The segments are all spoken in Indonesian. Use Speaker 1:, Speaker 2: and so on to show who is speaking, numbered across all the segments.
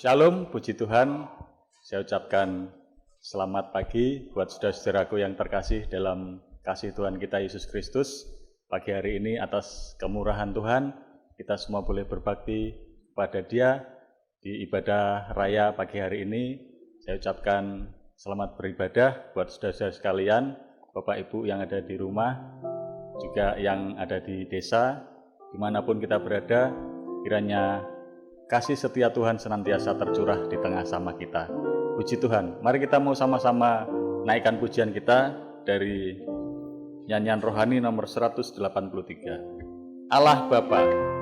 Speaker 1: Shalom, puji Tuhan. Saya ucapkan selamat pagi buat saudara-saudaraku yang terkasih dalam kasih Tuhan kita Yesus Kristus. Pagi hari ini atas kemurahan Tuhan, kita semua boleh berbakti pada Dia di ibadah raya pagi hari ini. Saya ucapkan selamat beribadah buat saudara-saudara sekalian, Bapak Ibu yang ada di rumah, juga yang ada di desa, dimanapun kita berada, kiranya kasih setia Tuhan senantiasa tercurah di tengah sama kita. Puji Tuhan. Mari kita mau sama-sama naikkan pujian kita dari nyanyian rohani nomor 183. Allah Bapa.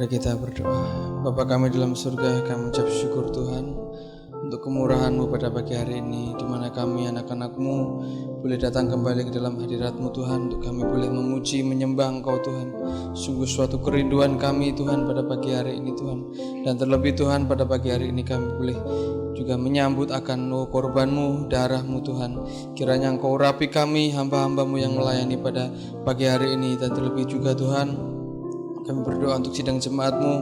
Speaker 2: Mari kita berdoa. Bapa kami dalam surga, kami ucap syukur Tuhan untuk kemurahan-Mu pada pagi hari ini, di mana kami anak-anak-Mu boleh datang kembali ke dalam hadirat-Mu Tuhan, untuk kami boleh memuji, menyembah Engkau Tuhan. Sungguh suatu kerinduan kami Tuhan pada pagi hari ini Tuhan. Dan terlebih Tuhan, pada pagi hari ini kami boleh juga menyambut akan korban-Mu, darah-Mu Tuhan. Kiranya Engkau urapi kami, hamba-hamba-Mu yang melayani pada pagi hari ini. Dan terlebih juga Tuhan, kami berdoa untuk sidang jemaat-Mu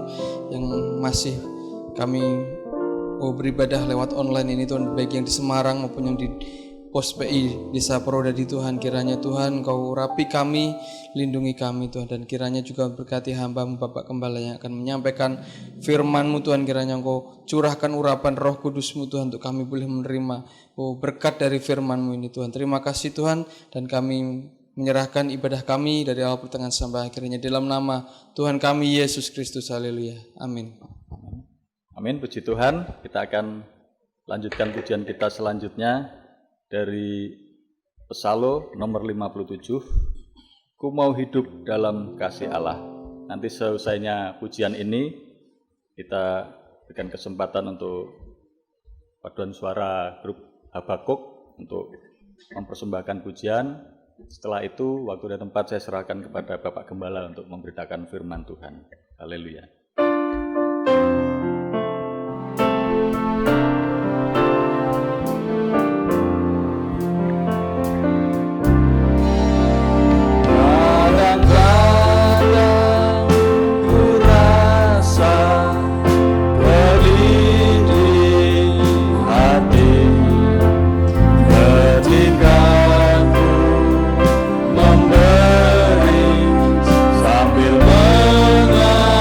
Speaker 2: yang masih kami beribadah lewat online ini Tuhan, baik yang di Semarang maupun yang di Pos PI Desa Purwodadi Tuhan. Kiranya Tuhan Kau urapi kami, lindungi kami Tuhan, dan kiranya juga berkati hamba-Mu Bapak Gembala yang akan menyampaikan firman-Mu Tuhan. Kiranya Engkau curahkan urapan Roh Kudus-Mu Tuhan, untuk kami boleh menerima berkat dari firman-Mu ini Tuhan. Terima kasih Tuhan, dan kami menyerahkan ibadah kami dari awal pertengahan sampai akhirnya dalam nama Tuhan kami Yesus Kristus. Haleluya. Amin.
Speaker 1: Amin, puji Tuhan. Kita akan lanjutkan pujian kita selanjutnya dari Pesalo nomor 57, Ku mau hidup dalam kasih Allah. Nanti seusainya pujian ini kita berikan kesempatan untuk paduan suara grup Habakuk untuk mempersembahkan pujian. Setelah itu waktu dan tempat saya serahkan kepada Bapak Gembala untuk memberitakan firman Tuhan. Haleluya.
Speaker 3: Memberi sambil mengalir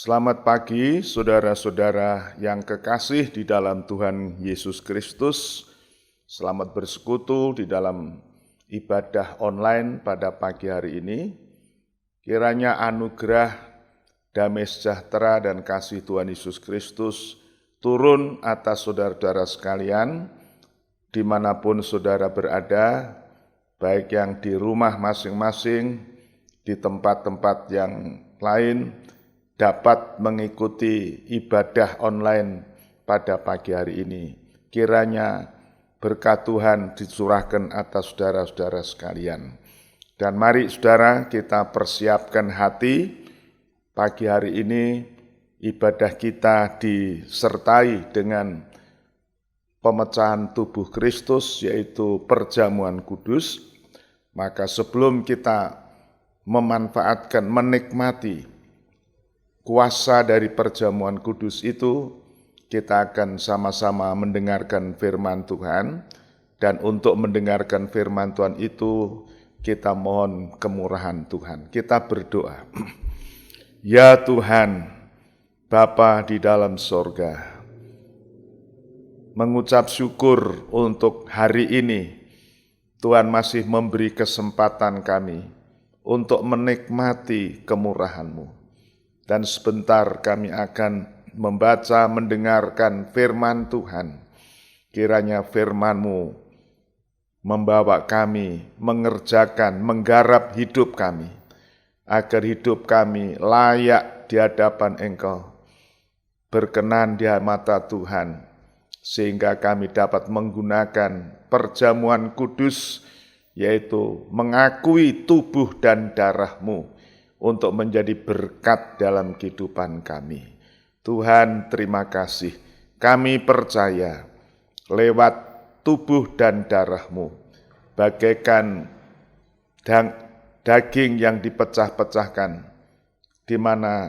Speaker 3: Selamat pagi saudara-saudara yang kekasih di dalam Tuhan Yesus Kristus. Selamat bersekutu di dalam ibadah online pada pagi hari ini. Kiranya anugerah, damai sejahtera dan kasih Tuhan Yesus Kristus turun atas saudara-saudara sekalian, dimanapun saudara berada, baik yang di rumah masing-masing, di tempat-tempat yang lain, dapat mengikuti ibadah online pada pagi hari ini. Kiranya berkat Tuhan dicurahkan atas saudara-saudara sekalian. Dan mari saudara kita persiapkan hati, pagi hari ini ibadah kita disertai dengan pemecahan tubuh Kristus, yaitu perjamuan kudus. Maka sebelum kita memanfaatkan, menikmati kuasa dari perjamuan kudus itu, kita akan sama-sama mendengarkan firman Tuhan. Dan untuk mendengarkan firman Tuhan itu, kita mohon kemurahan Tuhan. Kita berdoa. Ya Tuhan, Bapa di dalam sorga, mengucap syukur untuk hari ini. Tuhan masih memberi kesempatan kami untuk menikmati kemurahan-Mu. Dan sebentar kami akan membaca, mendengarkan firman Tuhan. Kiranya firman-Mu membawa kami, mengerjakan, menggarap hidup kami, agar hidup kami layak di hadapan Engkau, berkenan di mata Tuhan, sehingga kami dapat menggunakan perjamuan kudus, yaitu mengakui tubuh dan darah-Mu, untuk menjadi berkat dalam kehidupan kami. Tuhan, terima kasih. Kami percaya lewat tubuh dan darah-Mu, bagaikan daging yang dipecah-pecahkan, di mana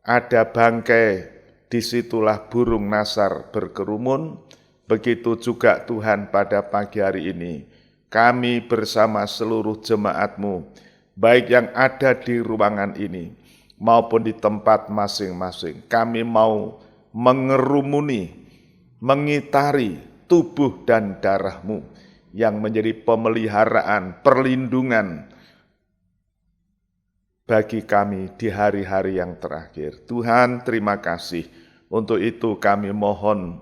Speaker 3: ada bangkai, disitulah burung nasar berkerumun. Begitu juga Tuhan pada pagi hari ini, kami bersama seluruh jemaat-Mu, baik yang ada di ruangan ini maupun di tempat masing-masing, kami mau mengerumuni, mengitari tubuh dan darah-Mu yang menjadi pemeliharaan, perlindungan bagi kami di hari-hari yang terakhir. Tuhan, terima kasih. Untuk itu kami mohon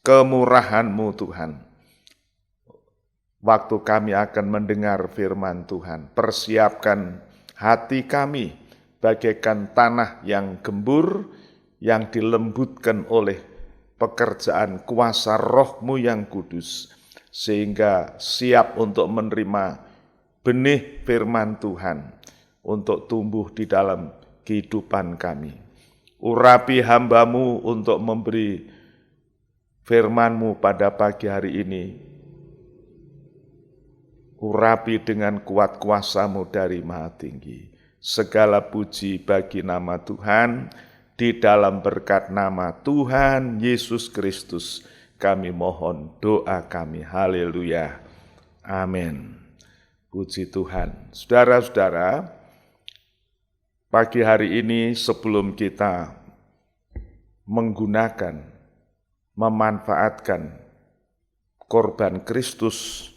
Speaker 3: kemurahan-Mu Tuhan. Waktu kami akan mendengar firman Tuhan, persiapkan hati kami bagaikan tanah yang gembur, yang dilembutkan oleh pekerjaan kuasa Roh-Mu yang kudus, sehingga siap untuk menerima benih firman Tuhan, untuk tumbuh di dalam kehidupan kami. Urapi hamba-Mu untuk memberi firman-Mu pada pagi hari ini. Urapi dengan kuat kuasa-Mu dari Maha Tinggi. Segala puji bagi nama Tuhan, di dalam berkat nama Tuhan Yesus Kristus, kami mohon doa kami. Haleluya. Amin. Puji Tuhan. Saudara-saudara, pagi hari ini sebelum kita menggunakan, memanfaatkan korban Kristus,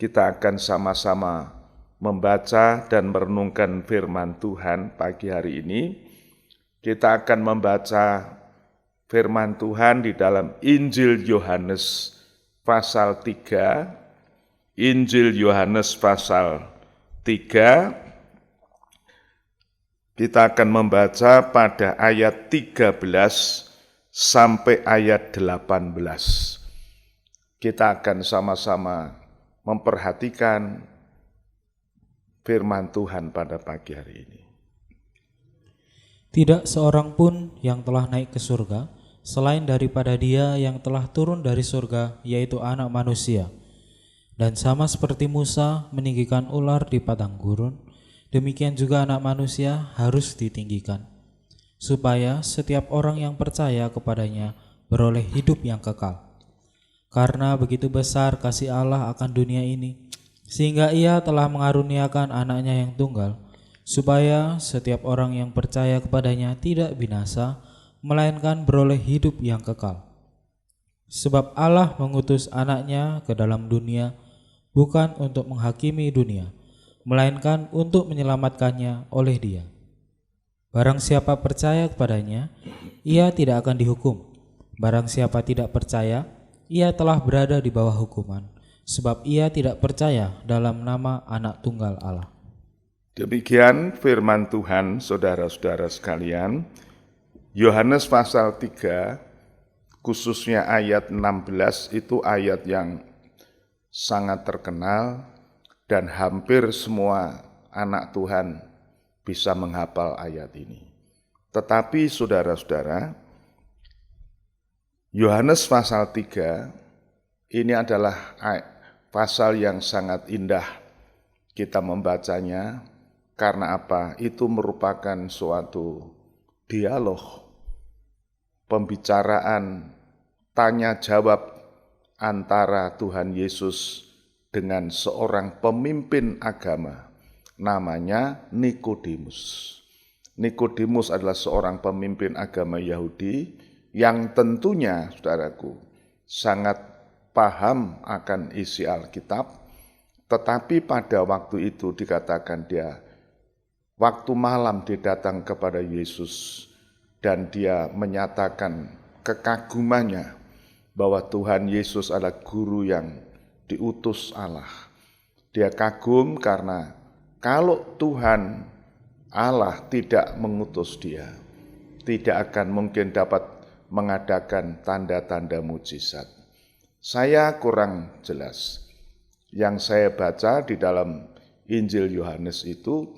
Speaker 3: kita akan sama-sama membaca dan merenungkan firman Tuhan pagi hari ini. Kita akan membaca firman Tuhan di dalam Injil Yohanes pasal 3. Injil Yohanes pasal 3. Kita akan membaca pada ayat 13 sampai ayat 18. Kita akan sama-sama memperhatikan firman Tuhan pada pagi hari ini.
Speaker 4: Tidak seorang pun yang telah naik ke surga, selain daripada Dia yang telah turun dari surga, yaitu Anak Manusia. Dan sama seperti Musa meninggikan ular di padang gurun, demikian juga Anak Manusia harus ditinggikan, supaya setiap orang yang percaya kepadanya beroleh hidup yang kekal. Karena begitu besar kasih Allah akan dunia ini, sehingga Ia telah mengaruniakan anaknya yang tunggal, supaya setiap orang yang percaya kepadanya tidak binasa, melainkan beroleh hidup yang kekal. Sebab Allah mengutus anaknya ke dalam dunia bukan untuk menghakimi dunia, melainkan untuk menyelamatkannya oleh Dia. Barang siapa percaya kepadanya, ia tidak akan dihukum. Barang siapa tidak percaya, ia telah berada di bawah hukuman, sebab ia tidak percaya dalam nama Anak Tunggal Allah.
Speaker 3: Demikian firman Tuhan, saudara-saudara sekalian. Yohanes pasal 3, khususnya ayat 16, itu ayat yang sangat terkenal dan hampir semua anak Tuhan bisa menghafal ayat ini. Tetapi saudara-saudara, Yohanes pasal 3 ini adalah pasal yang sangat indah kita membacanya. Karena apa? Itu merupakan suatu dialog, pembicaraan, tanya jawab antara Tuhan Yesus dengan seorang pemimpin agama, namanya Nikodemus. Nikodemus adalah seorang pemimpin agama Yahudi yang tentunya, saudaraku, sangat paham akan isi Alkitab, tetapi pada waktu itu dikatakan dia waktu malam dia datang kepada Yesus dan dia menyatakan kekagumannya bahwa Tuhan Yesus adalah guru yang diutus Allah. Dia kagum karena kalau Tuhan Allah tidak mengutus dia, tidak akan mungkin dapat mengadakan tanda-tanda mujizat. Saya kurang jelas. Yang saya baca di dalam Injil Yohanes itu,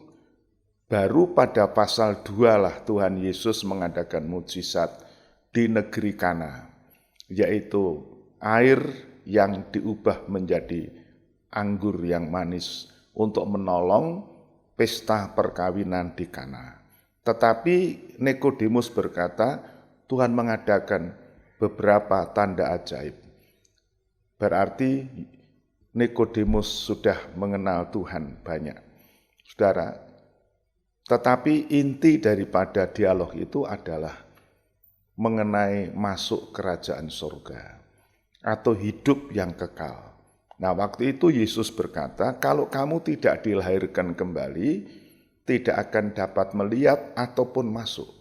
Speaker 3: baru pada pasal 2 lah Tuhan Yesus mengadakan mujizat di negeri Kana, yaitu air yang diubah menjadi anggur yang manis untuk menolong pesta perkawinan di Kana. Tetapi Nikodemus berkata, Tuhan mengadakan beberapa tanda ajaib. Berarti Nikodemus sudah mengenal Tuhan banyak. Saudara, tetapi inti daripada dialog itu adalah mengenai masuk kerajaan surga atau hidup yang kekal. Nah, waktu itu Yesus berkata, kalau kamu tidak dilahirkan kembali, tidak akan dapat melihat ataupun masuk.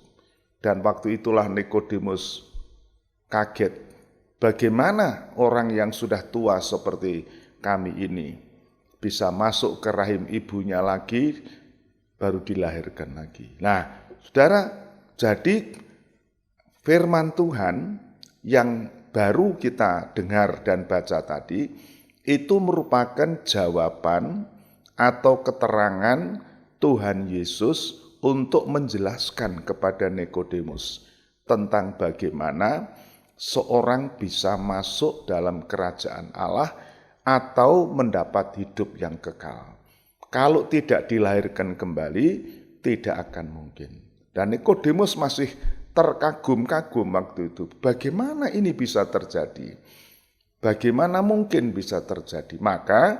Speaker 3: Dan waktu itulah Nikodemus kaget. Bagaimana orang yang sudah tua seperti kami ini bisa masuk ke rahim ibunya lagi, baru dilahirkan lagi. Nah, saudara, jadi firman Tuhan yang baru kita dengar dan baca tadi, itu merupakan jawaban atau keterangan Tuhan Yesus untuk menjelaskan kepada Nikodemus tentang bagaimana seorang bisa masuk dalam kerajaan Allah atau mendapat hidup yang kekal. Kalau tidak dilahirkan kembali, tidak akan mungkin. Dan Nikodemus masih terkagum-kagum waktu itu. Bagaimana ini bisa terjadi? Bagaimana mungkin bisa terjadi? Maka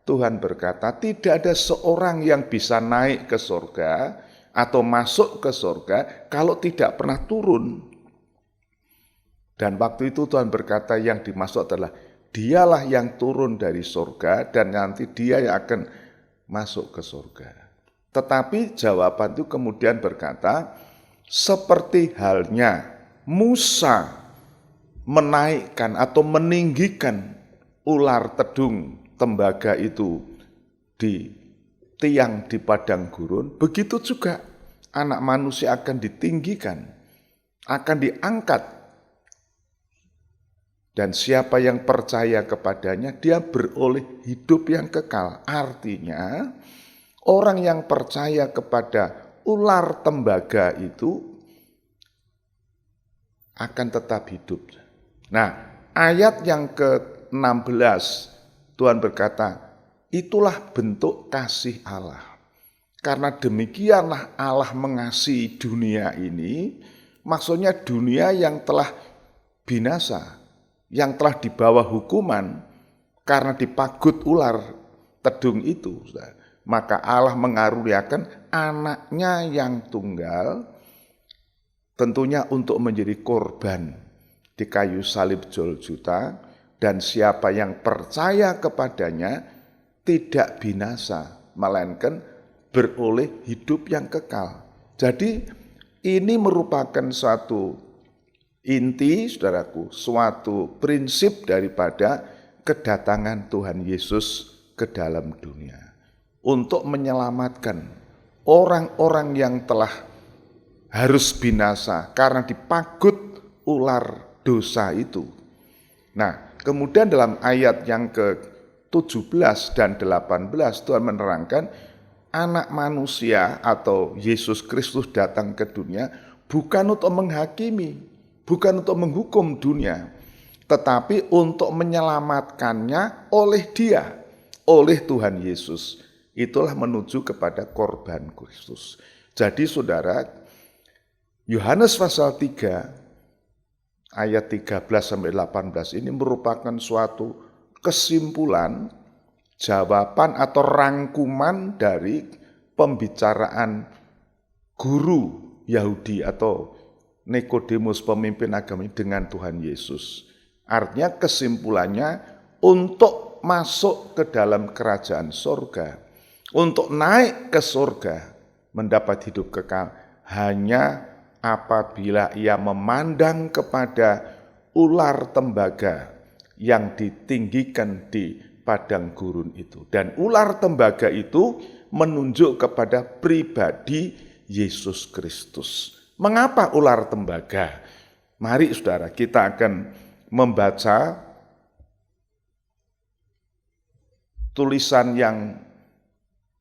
Speaker 3: Tuhan berkata, tidak ada seorang yang bisa naik ke surga atau masuk ke surga kalau tidak pernah turun. Dan waktu itu Tuhan berkata yang dimaksud adalah dialah yang turun dari surga dan nanti dia yang akan masuk ke surga. Tetapi jawaban itu kemudian berkata, seperti halnya Musa menaikkan atau meninggikan ular tedung tembaga itu di tiang di padang gurun, begitu juga anak manusia akan ditinggikan, akan diangkat. Dan siapa yang percaya kepadanya, dia beroleh hidup yang kekal. Artinya, orang yang percaya kepada ular tembaga itu akan tetap hidup. Nah, ayat yang ke-16, Tuhan berkata, itulah bentuk kasih Allah. Karena demikianlah Allah mengasihi dunia ini, maksudnya dunia yang telah binasa, yang telah dibawa hukuman karena dipagut ular tedung itu, maka Allah mengaruniakan anaknya yang tunggal, tentunya untuk menjadi korban di kayu salib Golgota, dan siapa yang percaya kepadanya tidak binasa, melainkan beroleh hidup yang kekal. Jadi ini merupakan suatu inti, saudaraku, suatu prinsip daripada kedatangan Tuhan Yesus ke dalam dunia untuk menyelamatkan orang-orang yang telah harus binasa karena dipagut ular dosa itu. Nah, kemudian dalam ayat yang ke-17 dan 18 Tuhan menerangkan anak manusia atau Yesus Kristus datang ke dunia bukan untuk menghakimi, bukan untuk menghukum dunia, tetapi untuk menyelamatkannya oleh Dia, oleh Tuhan Yesus. Itulah menuju kepada korban Kristus. Jadi saudara, Yohanes pasal 3 ayat 13 sampai 18 ini merupakan suatu kesimpulan, jawaban atau rangkuman dari pembicaraan guru Yahudi atau Nikodemus, pemimpin agama dengan Tuhan Yesus. Artinya kesimpulannya, untuk masuk ke dalam kerajaan sorga, untuk naik ke sorga, mendapat hidup kekal, hanya apabila ia memandang kepada ular tembaga yang ditinggikan di padang gurun itu. Dan ular tembaga itu menunjuk kepada pribadi Yesus Kristus. Mengapa ular tembaga? Mari saudara, kita akan membaca tulisan yang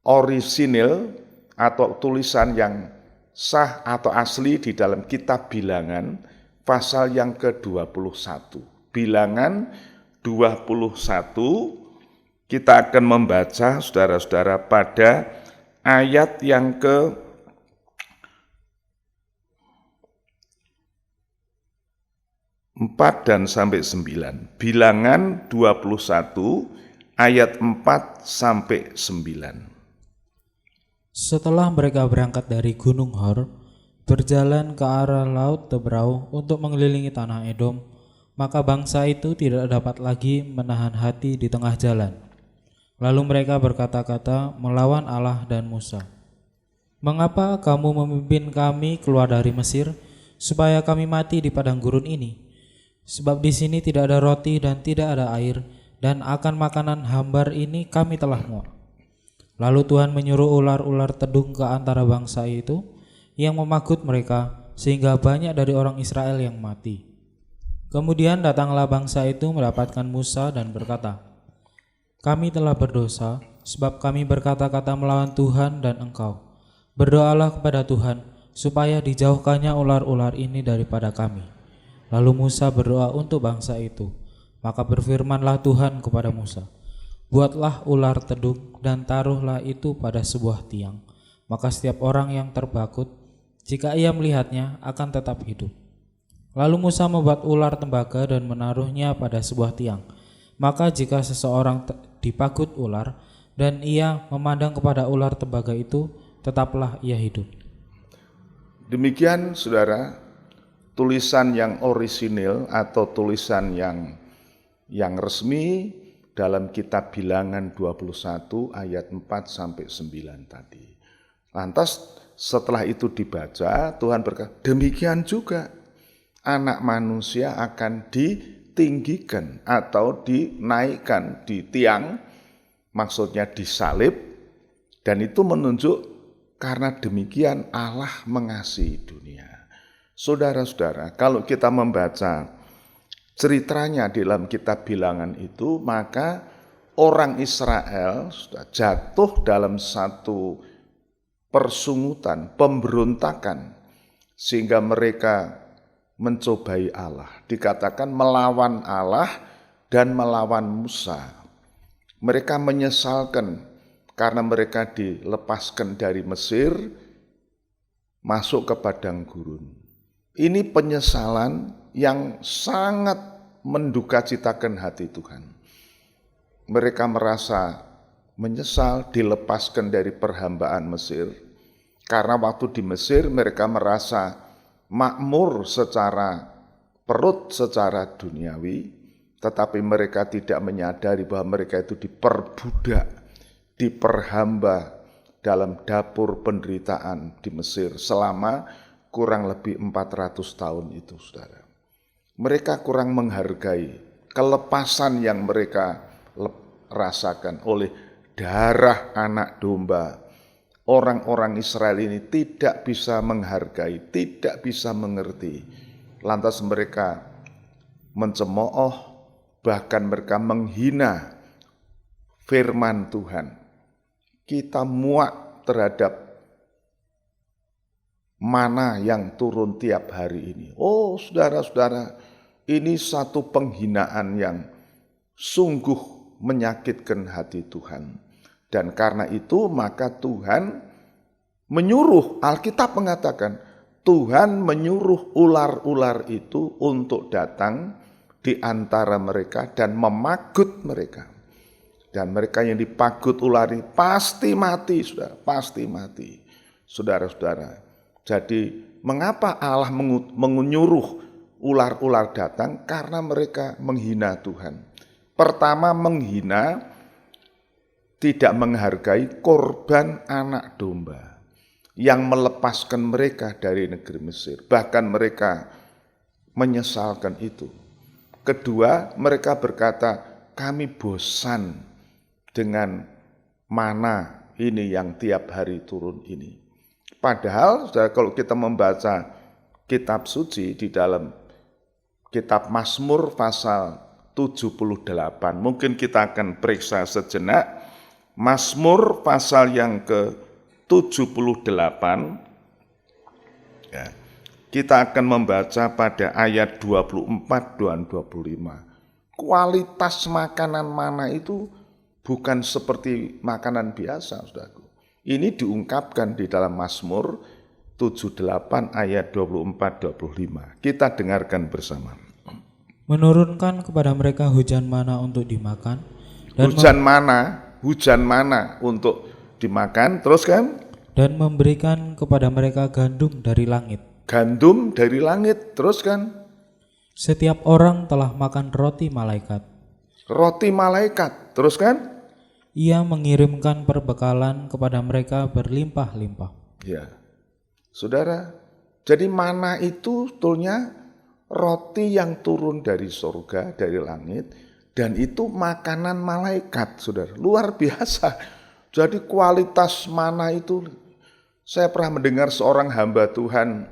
Speaker 3: orisinil atau tulisan yang sah atau asli di dalam kitab Bilangan pasal yang ke-21. Bilangan 21 kita akan membaca saudara-saudara pada ayat yang ke-4 dan sampai 9. Bilangan 21 ayat 4 sampai 9.
Speaker 4: Setelah mereka berangkat dari Gunung Hor, berjalan ke arah Laut Tebrau untuk mengelilingi tanah Edom, maka bangsa itu tidak dapat lagi menahan hati di tengah jalan. Lalu mereka berkata-kata melawan Allah dan Musa, "Mengapa kamu memimpin kami keluar dari Mesir, supaya kami mati di padang gurun ini? Sebab di sini tidak ada roti dan tidak ada air, dan akan makanan hambar ini kami telah muak." Lalu Tuhan menyuruh ular-ular tedung ke antara bangsa itu yang memagut mereka, sehingga banyak dari orang Israel yang mati. Kemudian datanglah bangsa itu mendapatkan Musa dan berkata, "Kami telah berdosa, sebab kami berkata-kata melawan Tuhan dan engkau. Berdoalah kepada Tuhan, supaya dijauhkannya ular-ular ini daripada kami." Lalu Musa berdoa untuk bangsa itu. Maka berfirmanlah Tuhan kepada Musa, "Buatlah ular tedung dan taruhlah itu pada sebuah tiang. Maka setiap orang yang terbakut, jika ia melihatnya, akan tetap hidup." Lalu Musa membuat ular tembaga dan menaruhnya pada sebuah tiang. Maka jika seseorang dipakut ular dan ia memandang kepada ular tembaga itu, tetaplah ia hidup.
Speaker 3: Demikian saudara, tulisan yang orisinil atau tulisan yang resmi dalam kitab Bilangan 21 ayat 4 sampai 9 tadi. Lantas setelah itu dibaca, Tuhan berkata, demikian juga anak manusia akan ditinggikan atau dinaikkan di tiang, maksudnya disalib, dan itu menunjuk karena demikian Allah mengasihi dunia. Saudara-saudara, kalau kita membaca ceritanya dalam kitab Bilangan itu, maka orang Israel sudah jatuh dalam satu persungutan, pemberontakan, sehingga mereka mencobai Allah. Dikatakan melawan Allah dan melawan Musa. Mereka menyesalkan karena mereka dilepaskan dari Mesir, masuk ke padang gurun. Ini penyesalan yang sangat mendukacitakan hati Tuhan. Mereka merasa menyesal dilepaskan dari perhambaan Mesir, Karena waktu di Mesir mereka merasa makmur secara perut, secara duniawi, tetapi mereka tidak menyadari bahwa mereka itu diperbudak, diperhamba dalam dapur penderitaan di Mesir selama kurang lebih 400 tahun itu, saudara. Mereka kurang menghargai kelepasan yang mereka rasakan oleh darah anak domba. Orang-orang Israel ini tidak bisa menghargai, tidak bisa mengerti. Lantas mereka mencemooh, bahkan mereka menghina firman Tuhan. Kita muak terhadap mana yang turun tiap hari ini. Oh saudara-saudara, ini satu penghinaan yang sungguh menyakitkan hati Tuhan. Dan karena itu maka Tuhan menyuruh, Alkitab mengatakan, Tuhan menyuruh ular-ular itu untuk datang di antara mereka dan memagut mereka. Dan mereka yang dipagut ular ini pasti mati, saudara, pasti mati. Saudara-saudara, jadi mengapa Allah menyuruh ular-ular datang? Karena mereka menghina Tuhan. Pertama menghina, tidak menghargai korban anak domba yang melepaskan mereka dari negeri Mesir. Bahkan mereka menyesalkan itu. Kedua, mereka berkata, kami bosan dengan mana ini yang tiap hari turun ini. Padahal, saudara, kalau kita membaca kitab suci di dalam kitab Mazmur pasal 78, mungkin kita akan periksa sejenak. Mazmur pasal yang ke-78, ya, kita akan membaca pada ayat 24 dan 25. Kualitas makanan mana itu bukan seperti makanan biasa, saudaraku. Ini diungkapkan di dalam Mazmur 78 ayat 24-25. Kita dengarkan bersama.
Speaker 4: Menurunkan kepada mereka hujan mana untuk dimakan. Dan
Speaker 3: Hujan mana untuk dimakan, terus kan?
Speaker 4: Dan memberikan kepada mereka gandum dari langit.
Speaker 3: Gandum dari langit, terus kan?
Speaker 4: Setiap orang telah makan roti malaikat.
Speaker 3: Roti malaikat, terus kan?
Speaker 4: Ia mengirimkan perbekalan kepada mereka berlimpah-limpah.
Speaker 3: Ya, saudara, jadi mana itu sebetulnya roti yang turun dari surga, dari langit, dan itu makanan malaikat, saudara. Luar biasa. Jadi kualitas mana itu, saya pernah mendengar seorang hamba Tuhan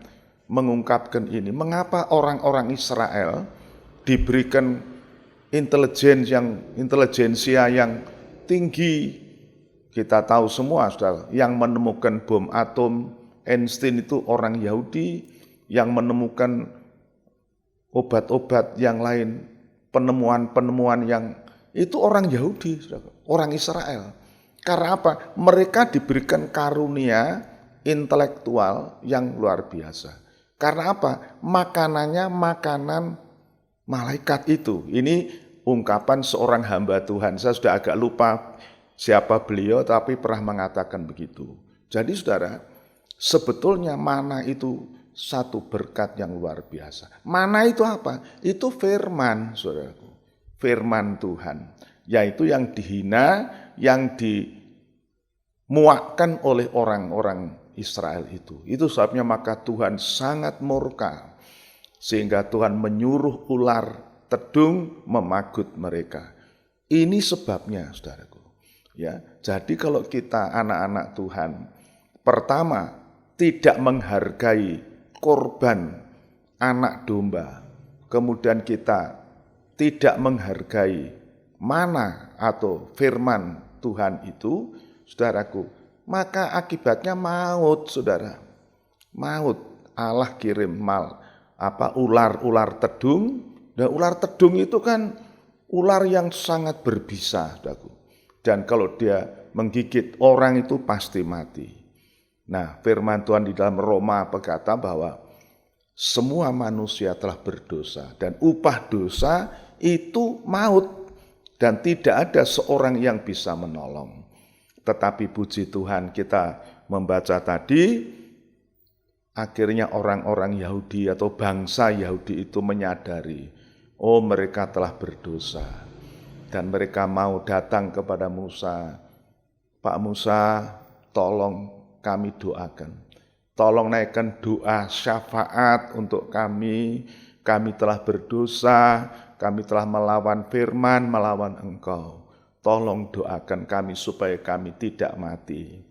Speaker 3: mengungkapkan ini. Mengapa orang-orang Israel diberikan intelijensia yang tinggi? Kita tahu semua, saudara, yang menemukan bom atom, Einstein itu orang Yahudi, yang menemukan obat-obat yang lain, penemuan-penemuan yang itu orang Yahudi, orang Israel. Karena apa? Mereka diberikan karunia intelektual yang luar biasa. Karena apa? Makanannya makanan malaikat itu. Ini ungkapan seorang hamba Tuhan. Saya sudah agak lupa siapa beliau, tapi pernah mengatakan begitu. Jadi saudara, sebetulnya mana itu satu berkat yang luar biasa. Mana itu apa? Itu firman, saudaraku. Firman Tuhan. Yaitu yang dihina, yang dimuakkan oleh orang-orang Israel itu. Itu sebabnya maka Tuhan sangat murka. Sehingga Tuhan menyuruh ular tedung memagut mereka. Ini sebabnya, saudaraku. Ya, jadi kalau kita anak-anak Tuhan, pertama, tidak menghargai korban anak domba, kemudian kita tidak menghargai mana atau firman Tuhan itu, saudaraku, maka akibatnya maut, saudara. Maut. Allah kirim ular tedung, dan ular tedung itu kan ular yang sangat berbisa, saudaraku. Dan kalau dia menggigit orang itu pasti mati. Nah, firman Tuhan di dalam Roma berkata bahwa semua manusia telah berdosa dan upah dosa itu maut dan tidak ada seorang yang bisa menolong. Tetapi puji Tuhan kita membaca tadi, akhirnya orang-orang Yahudi atau bangsa Yahudi itu menyadari, oh mereka telah berdosa. Dan mereka mau datang kepada Musa, Pak Musa, tolong kami doakan. Tolong naikkan doa syafaat untuk kami telah berdosa, kami telah melawan firman, melawan Engkau. Tolong doakan kami supaya kami tidak mati.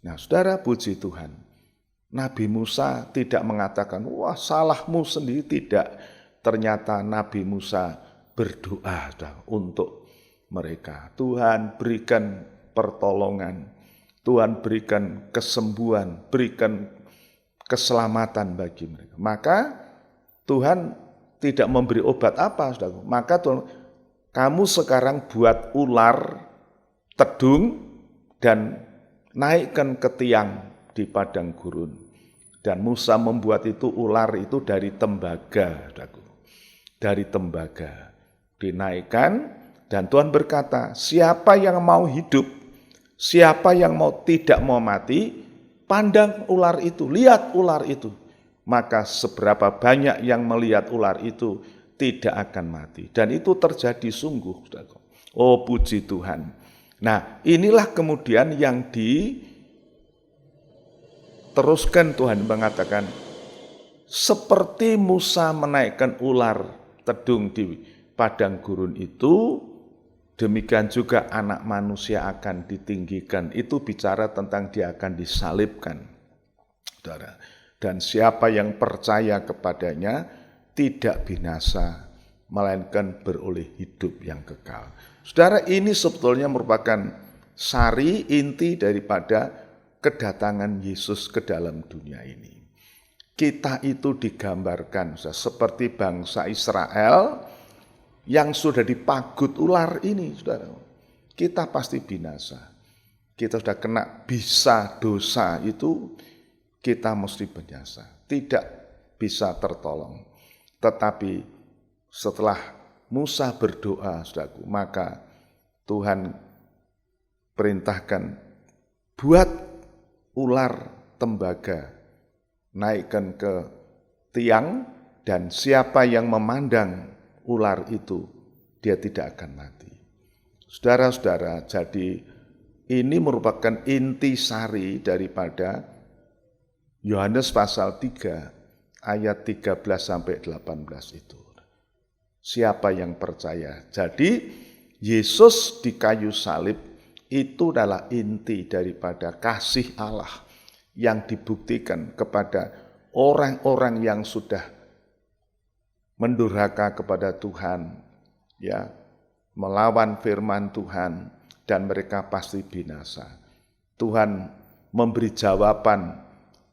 Speaker 3: Nah, saudara, puji Tuhan. Nabi Musa tidak mengatakan, wah salahmu sendiri, tidak. Ternyata Nabi Musa berdoa untuk mereka. Tuhan berikan pertolongan, Tuhan berikan kesembuhan, berikan keselamatan bagi mereka. Maka Tuhan tidak memberi obat apa, saudara. Maka Tuhan, kamu sekarang buat ular tedung dan naikkan ke tiang di padang gurun. Dan Musa membuat itu ular itu dari tembaga, saudara. Dari tembaga dinaikkan, dan Tuhan berkata, siapa yang mau hidup, siapa yang tidak mau mati, pandang ular itu, lihat ular itu. Maka seberapa banyak yang melihat ular itu tidak akan mati. Dan itu terjadi sungguh. Oh puji Tuhan. Nah inilah kemudian yang diteruskan Tuhan mengatakan, seperti Musa menaikkan ular tedung di padang gurun itu, demikian juga anak manusia akan ditinggikan. Itu bicara tentang dia akan disalibkan. Saudara. Dan siapa yang percaya kepadanya tidak binasa, melainkan beroleh hidup yang kekal. Saudara, ini sebetulnya merupakan sari inti daripada kedatangan Yesus ke dalam dunia ini. Kita itu digambarkan seperti bangsa Israel yang sudah dipagut ular ini, saudara. Kita pasti binasa. Kita sudah kena bisa dosa itu, kita mesti binasa, tidak bisa tertolong. Tetapi setelah Musa berdoa, saudaraku, maka Tuhan perintahkan buat ular tembaga, naikkan ke tiang, dan siapa yang memandang ular itu, dia tidak akan mati. Saudara-saudara, jadi ini merupakan intisari daripada Yohanes pasal 3 ayat 13 sampai 18 itu. Siapa yang percaya? Jadi Yesus di kayu salib itu adalah inti daripada kasih Allah yang dibuktikan kepada orang-orang yang sudah mendurhaka kepada Tuhan, ya, melawan firman Tuhan, dan mereka pasti binasa. Tuhan memberi jawaban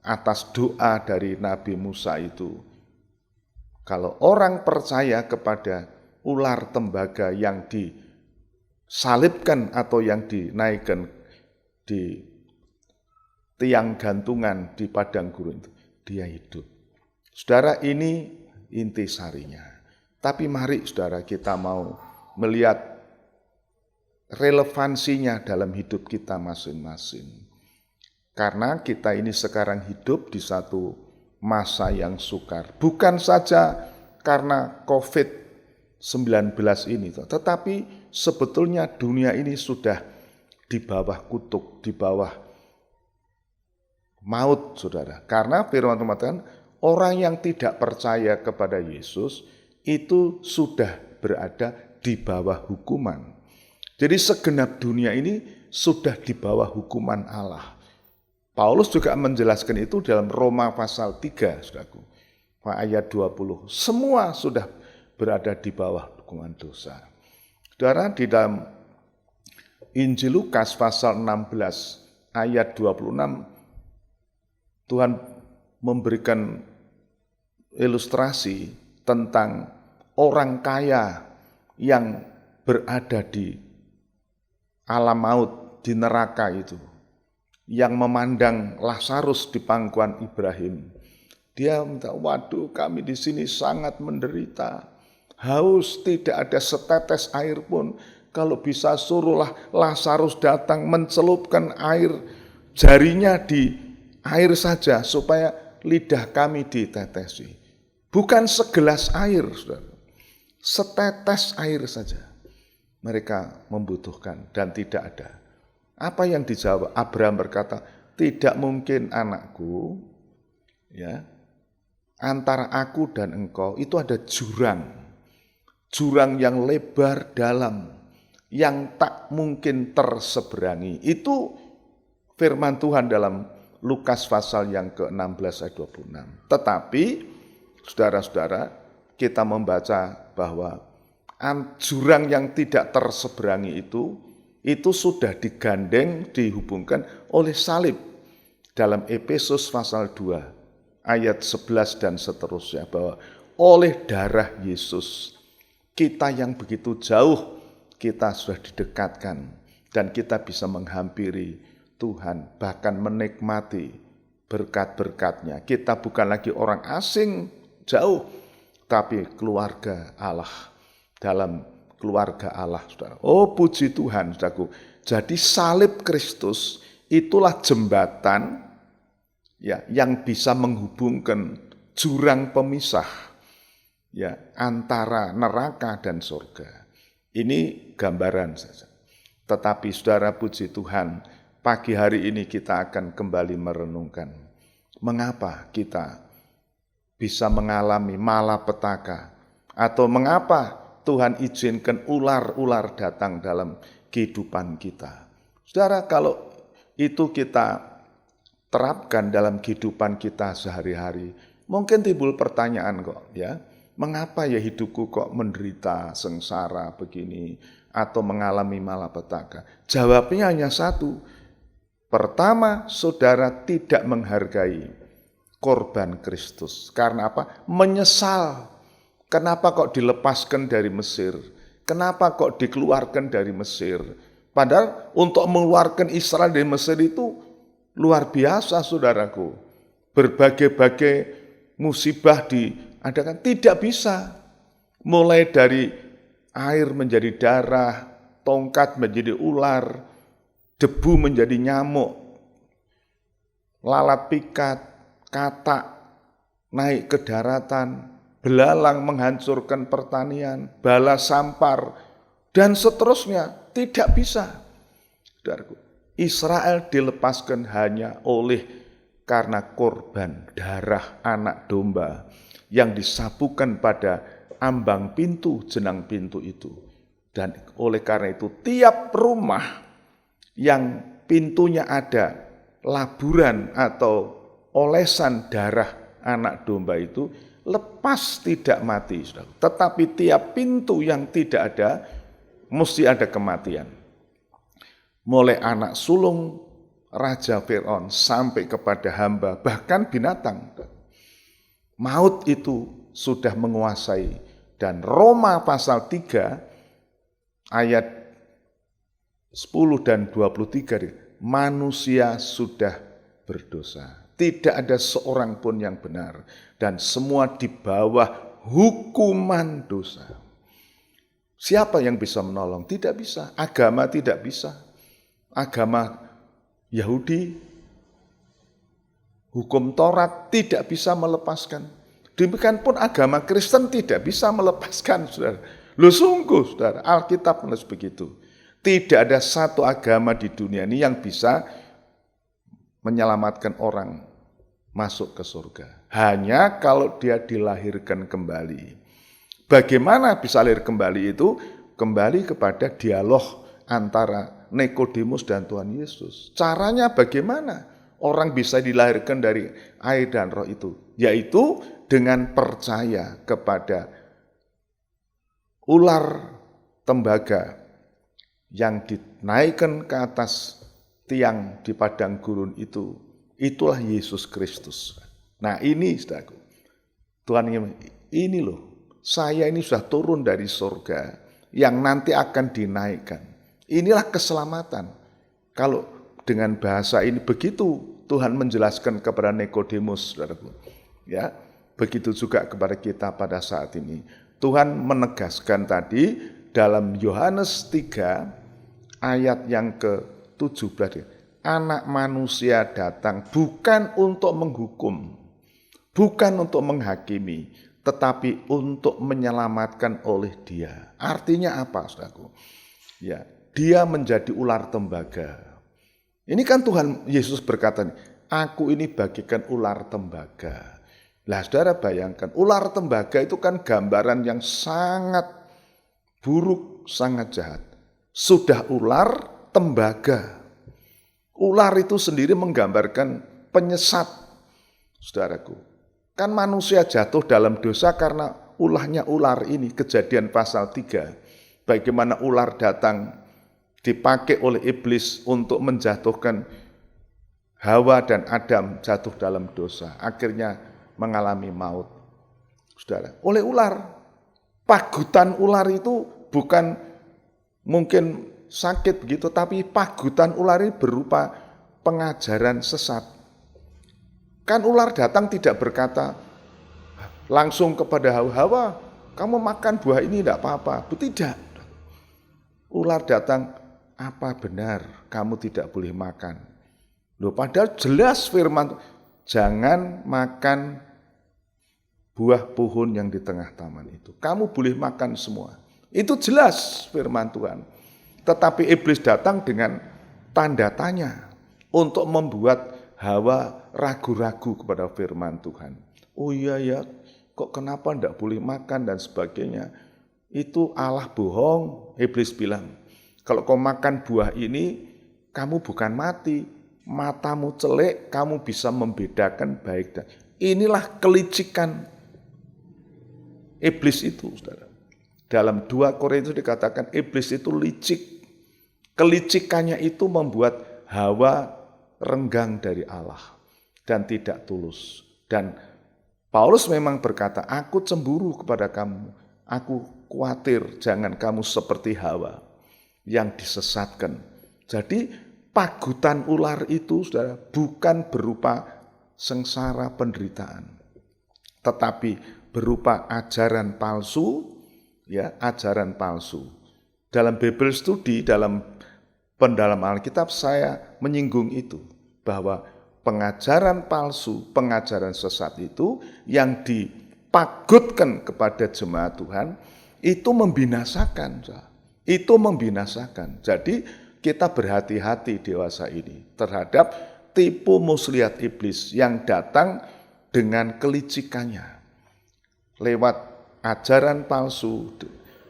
Speaker 3: atas doa dari Nabi Musa itu. Kalau orang percaya kepada ular tembaga yang disalibkan atau yang dinaikkan di tiang gantungan di padang gurun itu, dia hidup. Saudara, ini intisarinya. Tapi mari saudara kita mau melihat relevansinya dalam hidup kita masing-masing. Karena kita ini sekarang hidup di satu masa yang sukar. Bukan saja karena COVID-19 ini, tetapi sebetulnya dunia ini sudah di bawah kutuk, di bawah maut, saudara. Karena firman Tuhan mengatakan, orang yang tidak percaya kepada Yesus itu sudah berada di bawah hukuman. Jadi segenap dunia ini sudah di bawah hukuman Allah. Paulus juga menjelaskan itu dalam Roma pasal 3, saudaraku, ayat 20. Semua sudah berada di bawah hukuman dosa. Saudara, di dalam Injil Lukas pasal 16 ayat 26, Tuhan memberikan ilustrasi tentang orang kaya yang berada di alam maut, di neraka itu, yang memandang Lazarus di pangkuan Ibrahim. Dia minta, waduh kami di sini sangat menderita, haus, tidak ada setetes air pun. Kalau bisa suruhlah Lazarus datang mencelupkan air jarinya di air saja supaya lidah kami ditetesi. Bukan segelas air, saudara. Setetes air saja mereka membutuhkan dan tidak ada. Apa yang dijawab? Abraham berkata, tidak mungkin anakku, ya, antara aku dan engkau itu ada jurang yang lebar dalam, yang tak mungkin terseberangi. Itu firman Tuhan dalam Lukas pasal yang ke-16 ayat 26. Tetapi saudara-saudara, kita membaca bahwa jurang yang tidak terseberangi itu sudah digandeng, dihubungkan oleh salib dalam Efesus pasal 2 ayat 11 dan seterusnya, bahwa oleh darah Yesus kita yang begitu jauh kita sudah didekatkan dan kita bisa menghampiri Tuhan, bahkan menikmati berkat-berkat-Nya. Kita bukan lagi orang asing jauh, tapi keluarga Allah, dalam keluarga Allah, saudara. Oh, puji Tuhan, saudaraku. Jadi salib Kristus itulah jembatan, ya, yang bisa menghubungkan jurang pemisah, ya, antara neraka dan surga. Ini gambaran saja. Tetapi saudara, puji Tuhan, pagi hari ini kita akan kembali merenungkan mengapa kita bisa mengalami malapetaka, atau mengapa Tuhan izinkan ular-ular datang dalam kehidupan kita. Saudara, kalau itu kita terapkan dalam kehidupan kita sehari-hari, mungkin timbul pertanyaan kok, ya, mengapa ya hidupku kok menderita, sengsara begini, atau mengalami malapetaka? Jawabnya hanya satu. Pertama, saudara tidak menghargai korban Kristus. Karena apa? Menyesal. Kenapa kok dilepaskan dari Mesir? Kenapa kok dikeluarkan dari Mesir? Padahal untuk mengeluarkan Israel dari Mesir itu luar biasa, saudaraku. Berbagai-bagai musibah diadakan, tidak bisa. Mulai dari air menjadi darah, tongkat menjadi ular, debu menjadi nyamuk, lalat pikat, katak naik ke daratan, belalang menghancurkan pertanian, bala sampar, dan seterusnya. Tidak bisa. Saudaraku, Israel dilepaskan hanya karena korban darah anak domba yang disapukan pada ambang pintu, jenang pintu itu. Dan oleh karena itu tiap rumah yang pintunya ada laburan atau olesan darah anak domba itu lepas, tidak mati. Tetapi tiap pintu yang tidak ada, mesti ada kematian. Mulai anak sulung Raja Fir'aun sampai kepada hamba, bahkan binatang. Maut itu sudah menguasai. Dan Roma pasal 3 ayat 10 dan 23, manusia sudah berdosa. Tidak ada seorang pun yang benar, dan semua di bawah hukuman dosa. Siapa yang bisa menolong? Tidak bisa. Agama tidak bisa. Agama Yahudi, hukum Taurat tidak bisa melepaskan. Demikian pun agama Kristen tidak bisa melepaskan, saudara. Loh sungguh, saudara, Alkitab menulis begitu. Tidak ada satu agama di dunia ini yang bisa menyelamatkan orang masuk ke surga. Hanya kalau dia dilahirkan kembali. Bagaimana bisa lahir kembali itu? Kembali kepada dialog antara Nikodemus dan Tuhan Yesus. Caranya bagaimana orang bisa dilahirkan dari air dan roh itu? Yaitu dengan percaya kepada ular tembaga yang dinaikkan ke atas tiang di padang gurun itu. Itulah Yesus Kristus. Nah ini, saudaraku, Tuhan ini loh, saya ini sudah turun dari surga yang nanti akan dinaikkan. Inilah keselamatan. Kalau dengan bahasa ini begitu Tuhan menjelaskan kepada Nikodemus, saudaraku. Ya, begitu juga kepada kita pada saat ini. Tuhan menegaskan tadi dalam Yohanes 3 ayat yang ke-17. Anak manusia datang bukan untuk menghukum, bukan untuk menghakimi, tetapi untuk menyelamatkan oleh Dia. Artinya apa, saudaraku? Ya, Dia menjadi ular tembaga. Ini kan Tuhan Yesus berkata, aku ini bagikan ular tembaga. Lah saudara bayangkan, ular tembaga itu kan gambaran yang sangat buruk, sangat jahat. Sudah ular, tembaga. Ular itu sendiri menggambarkan penyesat, saudaraku. Kan manusia jatuh dalam dosa karena ulahnya ular ini, Kejadian pasal 3. Bagaimana ular datang dipakai oleh iblis untuk menjatuhkan Hawa dan Adam jatuh dalam dosa. Akhirnya mengalami maut. Saudara, oleh ular. Pagutan ular itu bukan mungkin sakit begitu, tapi pagutan ular ini berupa pengajaran sesat. Kan ular datang tidak berkata langsung kepada Hawa, kamu makan buah ini tidak apa-apa. Tidak. Ular datang, apa benar kamu tidak boleh makan? Loh, padahal jelas firman, jangan makan buah pohon yang di tengah taman itu. Kamu boleh makan semua. Itu jelas firman Tuhan. Tetapi iblis datang dengan tanda tanya untuk membuat Hawa ragu-ragu kepada firman Tuhan. Oh iya ya, kok kenapa tidak boleh makan dan sebagainya. Itu Allah bohong, iblis bilang. Kalau kau makan buah ini, kamu bukan mati. Matamu celek, kamu bisa membedakan baik dan. Inilah kelicikan iblis itu, saudara. Dalam 2 Korintus dikatakan iblis itu licik. Kelicikannya itu membuat Hawa renggang dari Allah dan tidak tulus. Dan Paulus memang berkata, aku cemburu kepada kamu, aku khawatir jangan kamu seperti Hawa yang disesatkan. Jadi pagutan ular itu, saudara, bukan berupa sengsara penderitaan, tetapi berupa ajaran palsu, ya, ajaran palsu. Dalam Bible Study, dalam pendalam Alkitab saya menyinggung itu, bahwa pengajaran palsu, pengajaran sesat itu yang dipagutkan kepada jemaat Tuhan, itu membinasakan. Itu membinasakan. Jadi kita berhati-hati dewasa ini terhadap tipu muslihat iblis yang datang dengan kelicikannya. Lewat ajaran palsu,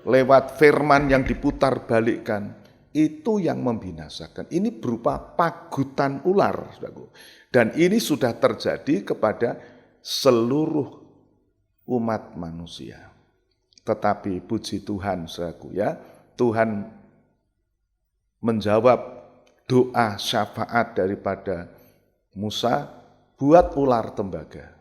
Speaker 3: lewat firman yang diputar balikkan, itu yang membinasakan. Ini berupa pagutan ular, saudaraku. Dan ini sudah terjadi kepada seluruh umat manusia. Tetapi puji Tuhan, saudaraku, ya, Tuhan menjawab doa syafaat daripada Musa, buat ular tembaga,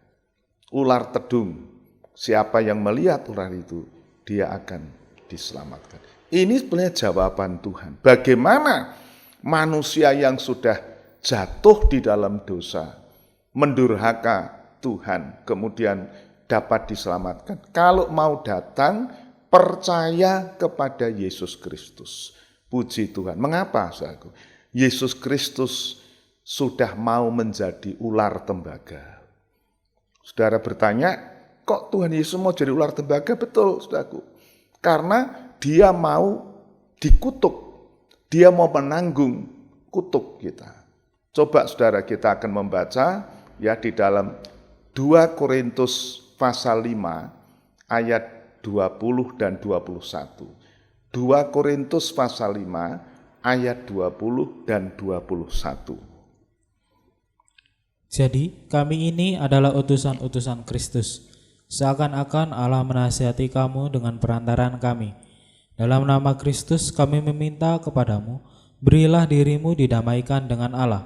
Speaker 3: ular tedung. Siapa yang melihat ular itu, dia akan diselamatkan. Ini sebenarnya jawaban Tuhan. Bagaimana manusia yang sudah jatuh di dalam dosa, mendurhaka Tuhan, kemudian dapat diselamatkan. Kalau mau datang, percaya kepada Yesus Kristus. Puji Tuhan. Mengapa, saudaraku? Yesus Kristus sudah mau menjadi ular tembaga. Saudara bertanya, kok Tuhan Yesus mau jadi ular tembaga? Betul, saudaraku. Karena dia mau dikutuk, dia mau menanggung kutuk kita. Coba saudara, kita akan membaca ya di dalam 2 Korintus pasal 5 ayat 20 dan 21. 2 Korintus pasal 5 ayat 20 dan 21.
Speaker 4: Jadi kami ini adalah utusan-utusan Kristus. Seakan-akan Allah menasihati kamu dengan perantaran kami. Dalam nama Kristus kami meminta kepadamu, berilah dirimu didamaikan dengan Allah.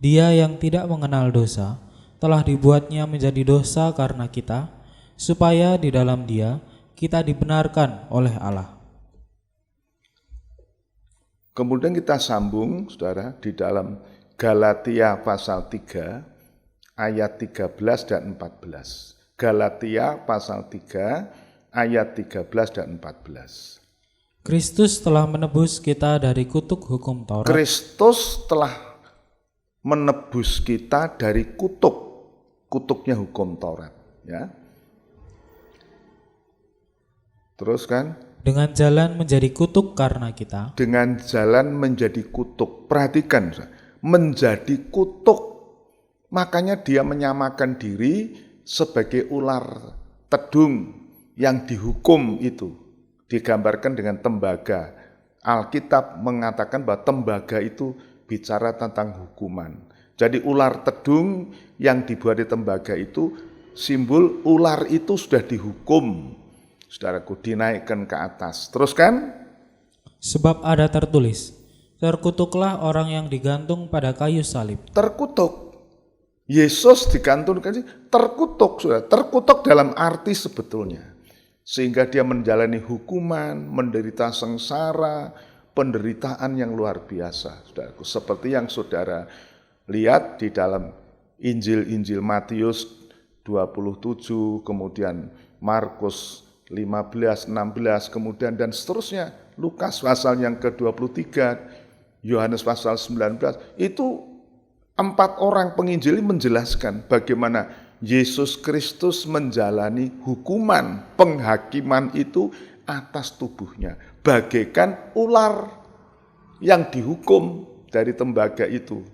Speaker 4: Dia yang tidak mengenal dosa, telah dibuatnya menjadi dosa karena kita, supaya di dalam Dia kita dibenarkan oleh Allah.
Speaker 3: Kemudian kita sambung, saudara, di dalam Galatia pasal 3 ayat 13 dan 14. Galatia pasal 3 ayat 13 dan 14.
Speaker 4: Kristus telah menebus kita dari kutuk hukum Taurat.
Speaker 3: Kristus telah menebus kita dari kutuknya hukum Taurat, ya. Terus kan?
Speaker 4: Dengan jalan menjadi kutuk karena kita.
Speaker 3: Dengan jalan menjadi kutuk. Perhatikan, menjadi kutuk. Makanya dia menyamakan diri sebagai ular tedung yang dihukum itu. Digambarkan dengan tembaga. Alkitab mengatakan bahwa tembaga itu bicara tentang hukuman. Jadi ular tedung yang dibuat di tembaga itu simbol ular itu sudah dihukum. Saudaraku, dinaikkan ke atas. Terus kan?
Speaker 4: Sebab ada tertulis, terkutuklah orang yang digantung pada kayu salib.
Speaker 3: Terkutuk. Yesus digantungkan, terkutuk. Saudara. Terkutuk dalam arti sebetulnya. Sehingga dia menjalani hukuman, menderita sengsara, penderitaan yang luar biasa. Saudaraku. Seperti yang saudara lihat di dalam Injil Matius 27, kemudian Markus 15, 16, kemudian dan seterusnya. Lukas pasal yang ke-23, Yohanes pasal 19, itu 4 orang penginjil menjelaskan bagaimana Yesus Kristus menjalani hukuman, penghakiman itu atas tubuhnya. Bagaikan ular yang dihukum dari tembaga itu,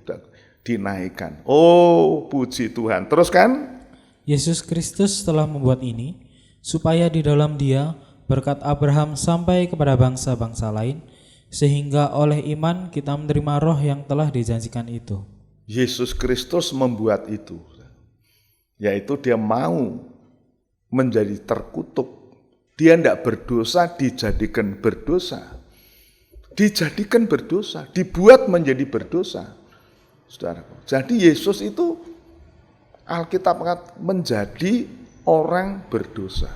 Speaker 3: dinaikkan. Oh, puji Tuhan. Terus kan?
Speaker 4: Yesus Kristus telah membuat ini, supaya di dalam Dia berkat Abraham sampai kepada bangsa-bangsa lain, sehingga oleh iman kita menerima roh yang telah dijanjikan itu.
Speaker 3: Yesus Kristus membuat itu, yaitu dia mau menjadi terkutuk. Dia tidak berdosa, dijadikan berdosa. Dijadikan berdosa, dibuat menjadi berdosa. Saudaraku. Jadi Yesus itu Alkitab mengatakan menjadi orang berdosa.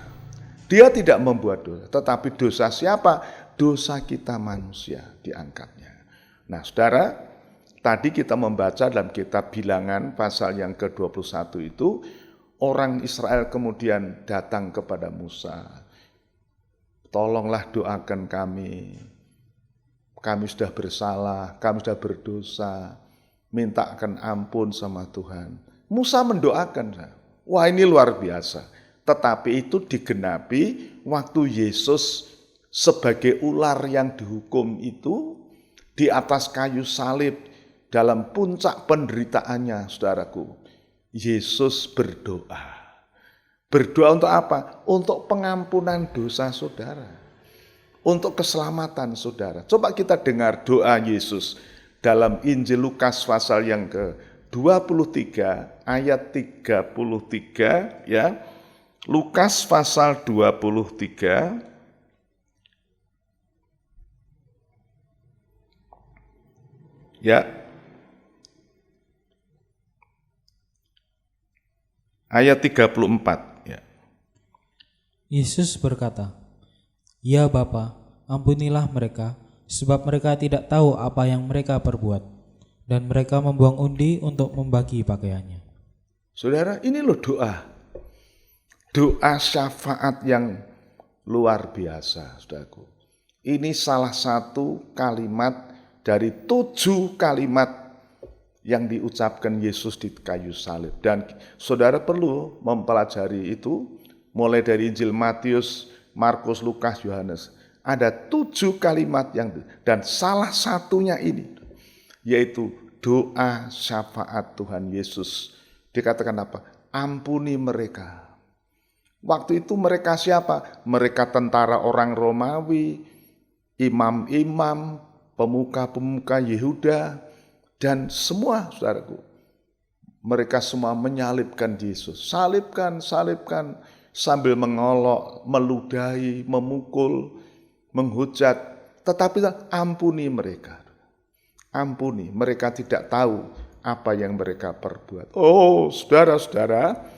Speaker 3: Dia tidak membuat dosa, tetapi dosa siapa? Dosa kita manusia diangkatnya. Nah, saudara, tadi kita membaca dalam kitab Bilangan pasal yang ke-21 itu, orang Israel kemudian datang kepada Musa. Tolonglah doakan kami sudah bersalah, kami sudah berdosa, mintakan ampun sama Tuhan. Musa mendoakan. Wah, ini luar biasa. Tetapi itu digenapi waktu Yesus sebagai ular yang dihukum itu di atas kayu salib dalam puncak penderitaannya, saudaraku. Yesus berdoa. Berdoa untuk apa? Untuk pengampunan dosa saudara. Untuk keselamatan saudara. Coba kita dengar doa Yesus dalam Injil Lukas pasal yang ke-23 ayat 33 ya. Lukas pasal 23 ya. Ayat 34 ya.
Speaker 4: Yesus berkata, "Ya Bapa, ampunilah mereka, sebab mereka tidak tahu apa yang mereka perbuat." Dan mereka membuang undi untuk membagi pakaiannya.
Speaker 3: Saudara, ini loh doa. Doa syafaat yang luar biasa, saudaraku. Ini salah satu kalimat dari 7 kalimat yang diucapkan Yesus di kayu salib. Dan saudara perlu mempelajari itu, mulai dari Injil Matius, Markus, Lukas, Yohanes. Ada 7 kalimat dan salah satunya ini, yaitu doa syafaat Tuhan Yesus. Dikatakan apa? Ampuni mereka. Waktu itu mereka siapa? Mereka tentara orang Romawi, imam-imam, pemuka-pemuka Yehuda, dan semua, saudaraku. Mereka semua menyalibkan Yesus. Salibkan, salibkan, sambil mengolok, meludahi, memukul, menghujat. Tetapi ampuni mereka. Ampuni, mereka tidak tahu apa yang mereka perbuat. Oh, saudara-saudara,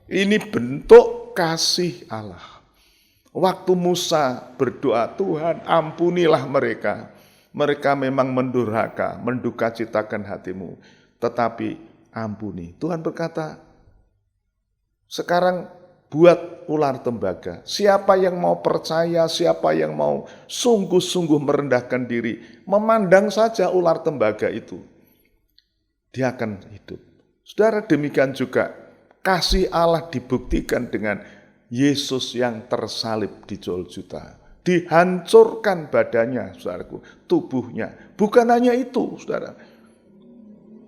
Speaker 3: ini bentuk kasih Allah. Waktu Musa berdoa, Tuhan ampunilah mereka. Mereka memang mendurhaka, mendukacitakan hatimu. Tetapi ampuni. Tuhan berkata, sekarang buat ular tembaga. Siapa yang mau percaya, siapa yang mau sungguh-sungguh merendahkan diri, memandang saja ular tembaga itu. dia akan hidup. Saudara, demikian juga kasih Allah dibuktikan dengan Yesus yang tersalib di Golgota. Dihancurkan badannya, saudaraku, tubuhnya. Bukan hanya itu, saudara.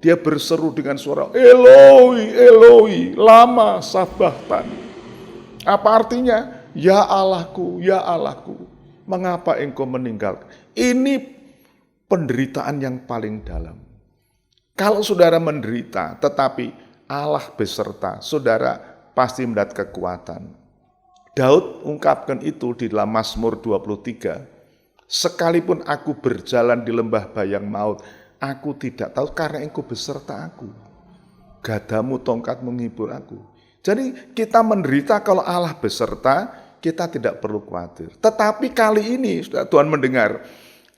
Speaker 3: Dia berseru dengan suara, Eloi, Eloi, lama sabachthani. Apa artinya? Ya Allahku, mengapa engkau meninggalkan? Ini penderitaan yang paling dalam. Kalau saudara menderita, tetapi Allah beserta, saudara pasti mendapat kekuatan. Daud ungkapkan itu di dalam Mazmur 23. Sekalipun aku berjalan di lembah bayang maut, aku tidak tahu karena engkau beserta aku. Gadamu tongkat menghibur aku. Jadi kita menderita kalau Allah beserta, kita tidak perlu khawatir. Tetapi kali ini Tuhan mendengar,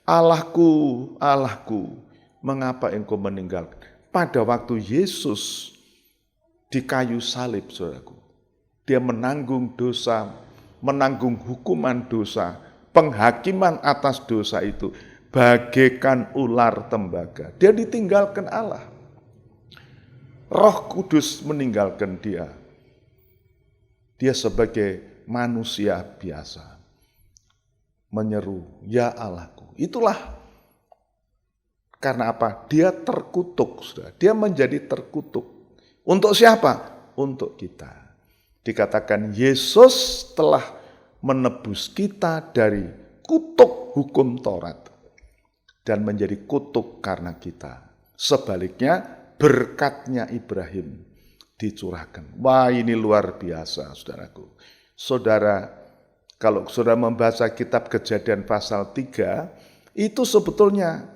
Speaker 3: Allahku, Allahku, mengapa engkau meninggalkan? Pada waktu Yesus di kayu salib, saudaraku, dia menanggung dosa, menanggung hukuman dosa, penghakiman atas dosa itu, bagaikan ular tembaga. Dia ditinggalkan Allah. Roh Kudus meninggalkan dia. Dia sebagai manusia biasa menyeru, ya Allahku. Itulah karena apa? Dia terkutuk, saudara. Dia menjadi terkutuk. Untuk siapa? Untuk kita. Dikatakan Yesus telah menebus kita dari kutuk hukum Taurat dan menjadi kutuk karena kita. Sebaliknya berkatnya Ibrahim dicurahkan. Wah, ini luar biasa, saudaraku. Saudara, kalau saudara membaca kitab Kejadian pasal 3, itu sebetulnya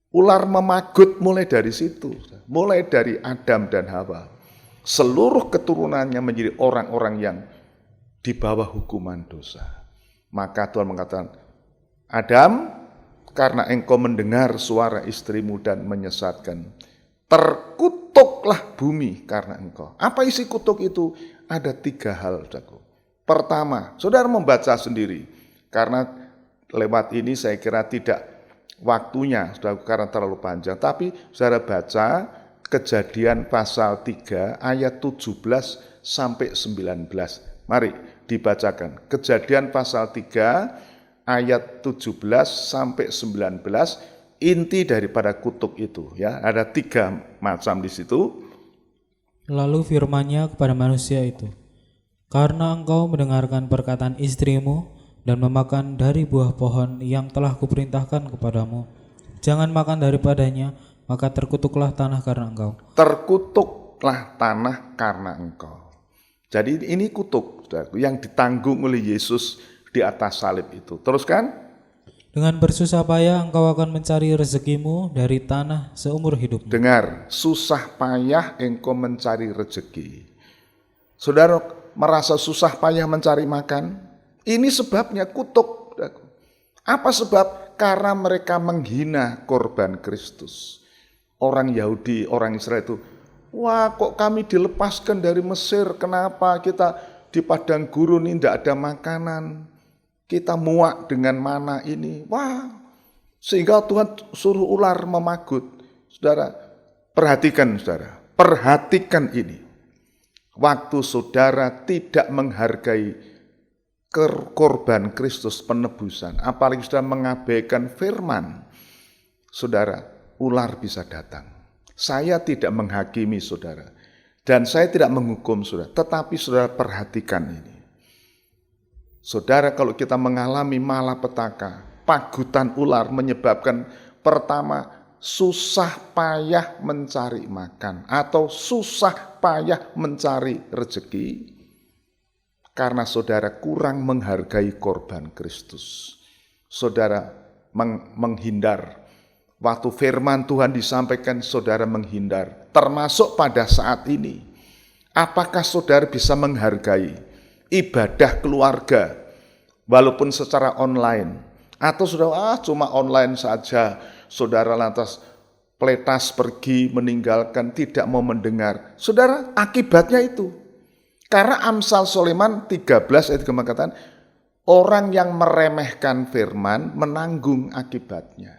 Speaker 3: ular memagut mulai dari situ. Mulai dari Adam dan Hawa. Seluruh keturunannya menjadi orang-orang yang di bawah hukuman dosa. Maka Tuhan mengatakan, Adam, karena engkau mendengar suara istrimu dan menyesatkan, terkutuklah bumi karena engkau. Apa isi kutuk itu? Ada 3 hal, saudaraku. Pertama, saudara membaca sendiri. Karena lewat ini saya kira tidak waktunya, saudaraku, karena terlalu panjang. Tapi saudara baca Kejadian pasal 3 ayat 17 sampai 19. Mari dibacakan. Kejadian pasal 3 ayat 17 sampai 19. Inti daripada kutuk itu, ya, ada 3 macam di situ.
Speaker 4: Lalu firman-Nya kepada manusia itu, karena engkau mendengarkan perkataan istrimu dan memakan dari buah pohon yang telah kuperintahkan kepadamu, jangan makan daripadanya, maka terkutuklah tanah karena engkau.
Speaker 3: Terkutuklah tanah karena engkau. Jadi ini kutuk, saudaraku, yang ditanggung oleh Yesus di atas salib itu. Teruskan.
Speaker 4: Dengan bersusah payah engkau akan mencari rezekimu dari tanah seumur hidupmu.
Speaker 3: Dengar, susah payah engkau mencari rezeki. Saudara merasa susah payah mencari makan? Ini sebabnya kutuk. Apa sebab? Karena mereka menghina korban Kristus. Orang Yahudi, orang Israel itu, wah kok kami dilepaskan dari Mesir, kenapa kita di padang gurun ini tidak ada makanan? Kita muak dengan mana ini. Wah, sehingga Tuhan suruh ular memagut. Saudara, perhatikan saudara. Perhatikan ini. Waktu saudara tidak menghargai korban Kristus penebusan. Apalagi saudara mengabaikan firman. Saudara, ular bisa datang. Saya tidak menghakimi saudara. Dan saya tidak menghukum saudara. Tetapi saudara perhatikan ini. Saudara, kalau kita mengalami malapetaka, pagutan ular menyebabkan pertama, susah payah mencari makan atau susah payah mencari rezeki karena saudara kurang menghargai korban Kristus. Saudara menghindar. Waktu firman Tuhan disampaikan, saudara menghindar. Termasuk pada saat ini. Apakah saudara bisa menghargai ibadah keluarga walaupun secara online, atau saudara cuma online saja, saudara lantas peletas pergi meninggalkan, tidak mau mendengar. Saudara, akibatnya itu. Karena Amsal Sulaiman 13 ayat mengatakan, orang yang meremehkan firman menanggung akibatnya.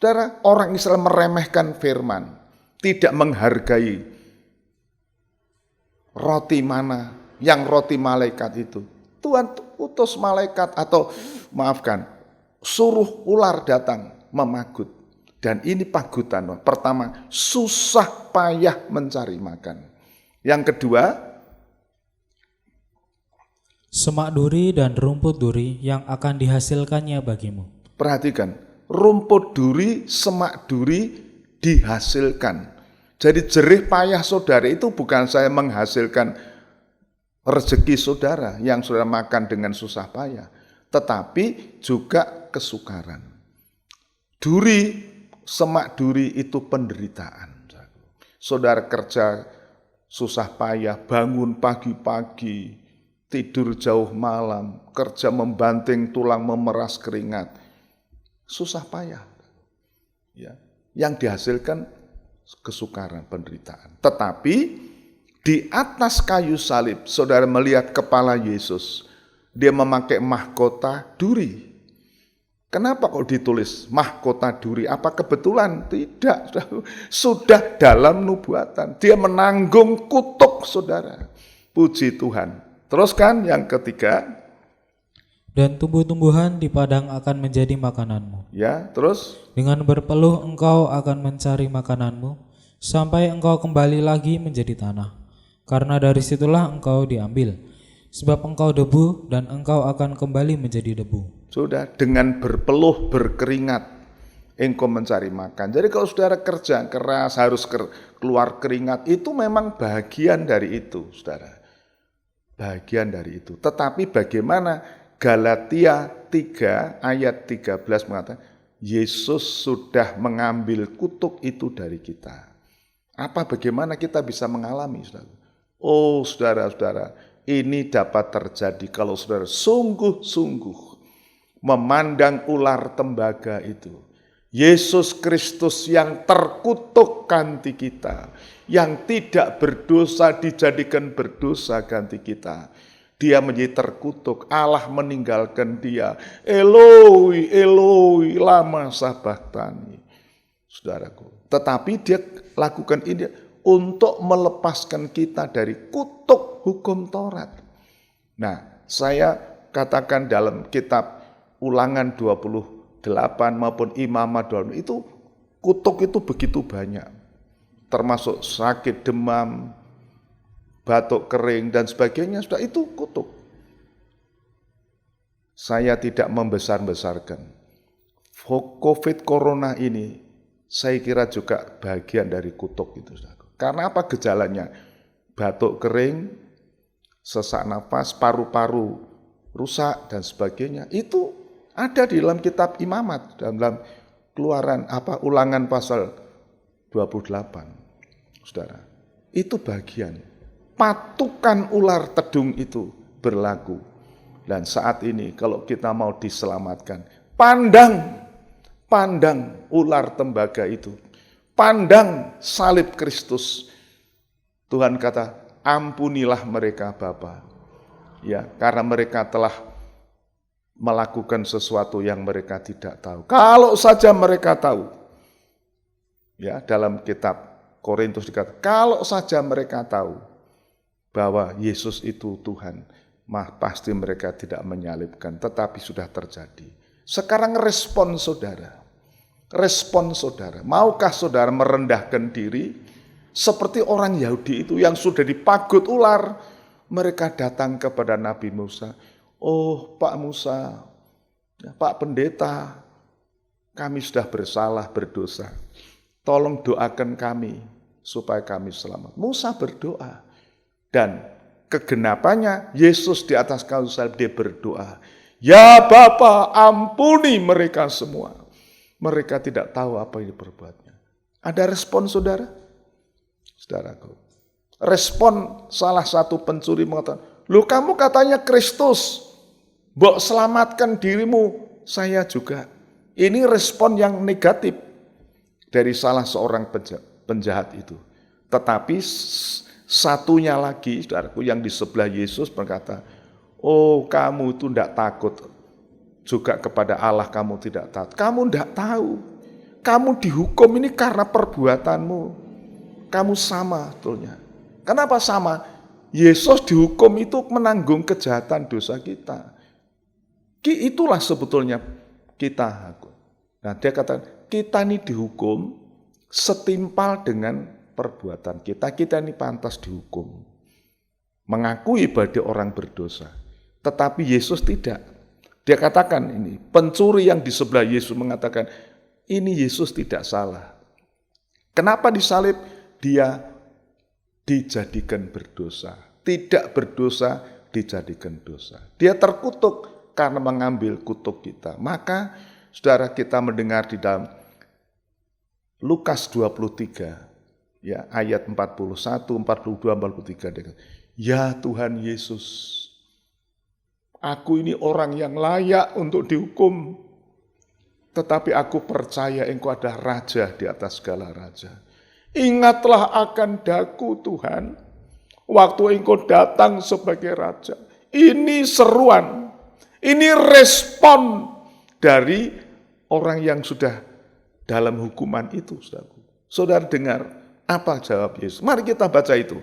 Speaker 3: Saudara, orang Israel meremehkan firman, tidak menghargai roti mana, yang roti malaikat itu. Tuhan utus malaikat atau suruh ular datang memagut. Dan ini pagutan. Pertama, susah payah mencari makan. Yang kedua,
Speaker 4: semak duri dan rumput duri yang akan dihasilkannya bagimu.
Speaker 3: perhatikan, rumput duri, semak duri dihasilkan. Jadi jerih payah saudara itu bukan saya menghasilkan rezeki saudara yang saudara makan dengan susah payah, tetapi juga kesukaran. Duri, semak duri itu penderitaan. Saudara kerja susah payah, bangun pagi-pagi, tidur jauh malam, kerja membanting tulang, memeras keringat. Susah payah. Ya, yang dihasilkan kesukaran, penderitaan. Tetapi di atas kayu salib, saudara melihat kepala Yesus, dia memakai mahkota duri. Kenapa kok ditulis mahkota duri? Apa kebetulan? Tidak, sudah dalam nubuatan. Dia menanggung kutuk saudara. Puji Tuhan. Teruskan yang ketiga.
Speaker 4: Dan tumbuh-tumbuhan di padang akan menjadi makananmu.
Speaker 3: Ya, terus?
Speaker 4: Dengan berpeluh engkau akan mencari makananmu, sampai engkau kembali lagi menjadi tanah. Karena dari situlah engkau diambil. Sebab engkau debu dan engkau akan kembali menjadi debu.
Speaker 3: Sudah, dengan berpeluh berkeringat engkau mencari makan. Jadi kalau saudara kerja keras harus keluar keringat, itu memang bagian dari itu, saudara. Bagian dari itu. Tetapi bagaimana Galatia 3 ayat 13 mengatakan Yesus sudah mengambil kutuk itu dari kita. Apa bagaimana kita bisa mengalami, saudara? Oh, saudara-saudara, ini dapat terjadi kalau saudara sungguh-sungguh memandang ular tembaga itu. Yesus Kristus yang terkutuk ganti kita, yang tidak berdosa dijadikan berdosa ganti kita. Dia menjadi terkutuk, Allah meninggalkan dia. Eloi, Eloi, lama sabachthani. Saudaraku, tetapi dia lakukan ini untuk melepaskan kita dari kutuk hukum Taurat. Nah, saya katakan dalam kitab Ulangan 28 maupun Imamat 20, itu kutuk itu begitu banyak. Termasuk sakit, demam, batuk kering dan sebagainya, sudah itu kutuk. Saya tidak membesar-besarkan. Covid corona ini saya kira juga bagian dari kutuk itu. Karena apa gejalanya? Batuk kering, sesak napas, paru-paru rusak dan sebagainya. Itu ada di dalam kitab Imamat, dalam Ulangan pasal 28. Saudara, itu bagian. Patukan ular tedung itu berlaku. Dan saat ini kalau kita mau diselamatkan, pandang ular tembaga itu. Pandang salib Kristus. Tuhan kata, ampunilah mereka Bapa. Ya, karena mereka telah melakukan sesuatu yang mereka tidak tahu. Kalau saja mereka tahu. Ya, dalam kitab Korintus dikatakan, kalau saja mereka tahu bahwa Yesus itu Tuhan, pasti mereka tidak menyalibkan, tetapi sudah terjadi. Sekarang respon saudara. Respon saudara. Maukah saudara merendahkan diri seperti orang Yahudi itu yang sudah dipagut ular? Mereka datang kepada Nabi Musa. Oh Pak Musa, Pak Pendeta, kami sudah bersalah, berdosa. Tolong doakan kami supaya kami selamat. Musa berdoa. Dan kegenapannya Yesus di atas kayu salib dia berdoa. Ya Bapa, ampuni mereka semua. Mereka tidak tahu apa yang diperbuatnya. Ada respon saudara? Saudaraku. Respon salah satu pencuri mengatakan, "Loh kamu katanya Kristus, mbok selamatkan dirimu, saya juga." Ini respon yang negatif dari salah seorang penjahat itu. Tetapi satunya lagi, saudaraku, yang di sebelah Yesus berkata, "Oh kamu itu tidak takut juga kepada Allah, kamu tidak takut. Kamu tidak tahu kamu dihukum ini karena perbuatanmu. Kamu sama sebetulnya. Kenapa sama? Yesus dihukum itu menanggung kejahatan dosa kita. Itulah sebetulnya kita. Nah, dia kata kita ini dihukum setimpal dengan perbuatan kita. Kita ini pantas dihukum. Mengakui bahwa dia orang berdosa. Tetapi Yesus tidak. Dia katakan ini, pencuri yang di sebelah Yesus mengatakan, ini Yesus tidak salah. Kenapa disalib? Dia dijadikan berdosa. Tidak berdosa, dijadikan dosa. Dia terkutuk karena mengambil kutuk kita. Maka, saudara, kita mendengar di dalam Lukas 23, ya, ayat 41, 42, 43. Dia kata, ya Tuhan Yesus, aku ini orang yang layak untuk dihukum, tetapi aku percaya Engkau adalah Raja di atas segala raja. Ingatlah akan daku Tuhan, waktu Engkau datang sebagai Raja. Ini seruan, ini respon dari orang yang sudah dalam hukuman itu. Saudara dengar apa jawab Yesus? Mari kita baca itu.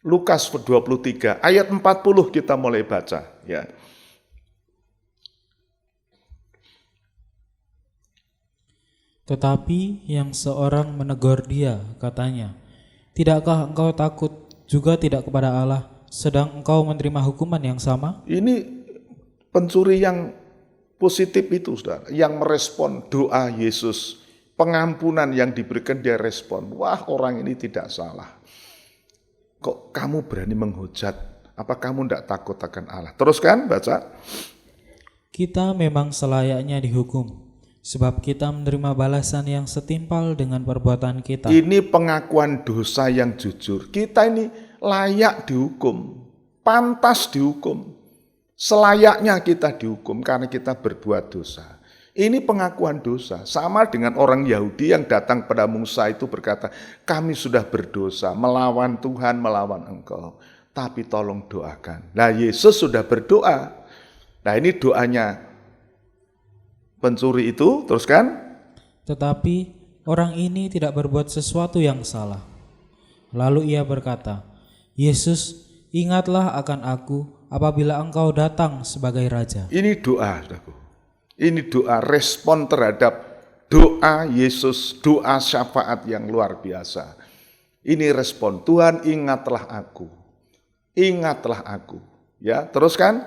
Speaker 3: Lukas 23 ayat 40 kita mulai baca, ya.
Speaker 4: Tetapi yang seorang menegur dia, katanya, tidakkah engkau takut juga tidak kepada Allah, sedang engkau menerima hukuman yang sama?
Speaker 3: Ini pencuri yang positif itu, saudara, yang merespon doa Yesus, pengampunan yang diberikan dia respon. Wah, orang ini tidak salah. Kok kamu berani menghujat? Apa kamu tidak takut akan Allah? Teruskan, baca.
Speaker 4: Kita memang selayaknya dihukum, sebab kita menerima balasan yang setimpal dengan perbuatan kita.
Speaker 3: Ini pengakuan dosa yang jujur. Kita ini layak dihukum, pantas dihukum. Selayaknya kita dihukum karena kita berbuat dosa. Ini pengakuan dosa, sama dengan orang Yahudi yang datang pada Musa itu berkata, kami sudah berdosa, melawan Tuhan, melawan engkau, tapi tolong doakan. Nah, Yesus sudah berdoa. Nah, ini doanya pencuri itu, teruskan.
Speaker 4: Tetapi orang ini tidak berbuat sesuatu yang salah. Lalu ia berkata, Yesus, ingatlah akan aku apabila engkau datang sebagai Raja.
Speaker 3: Ini doa, saudaraku. Ini doa respon terhadap doa Yesus, doa syafaat yang luar biasa. Ini respon, Tuhan ingatlah aku. Ingatlah aku. Ya, teruskan.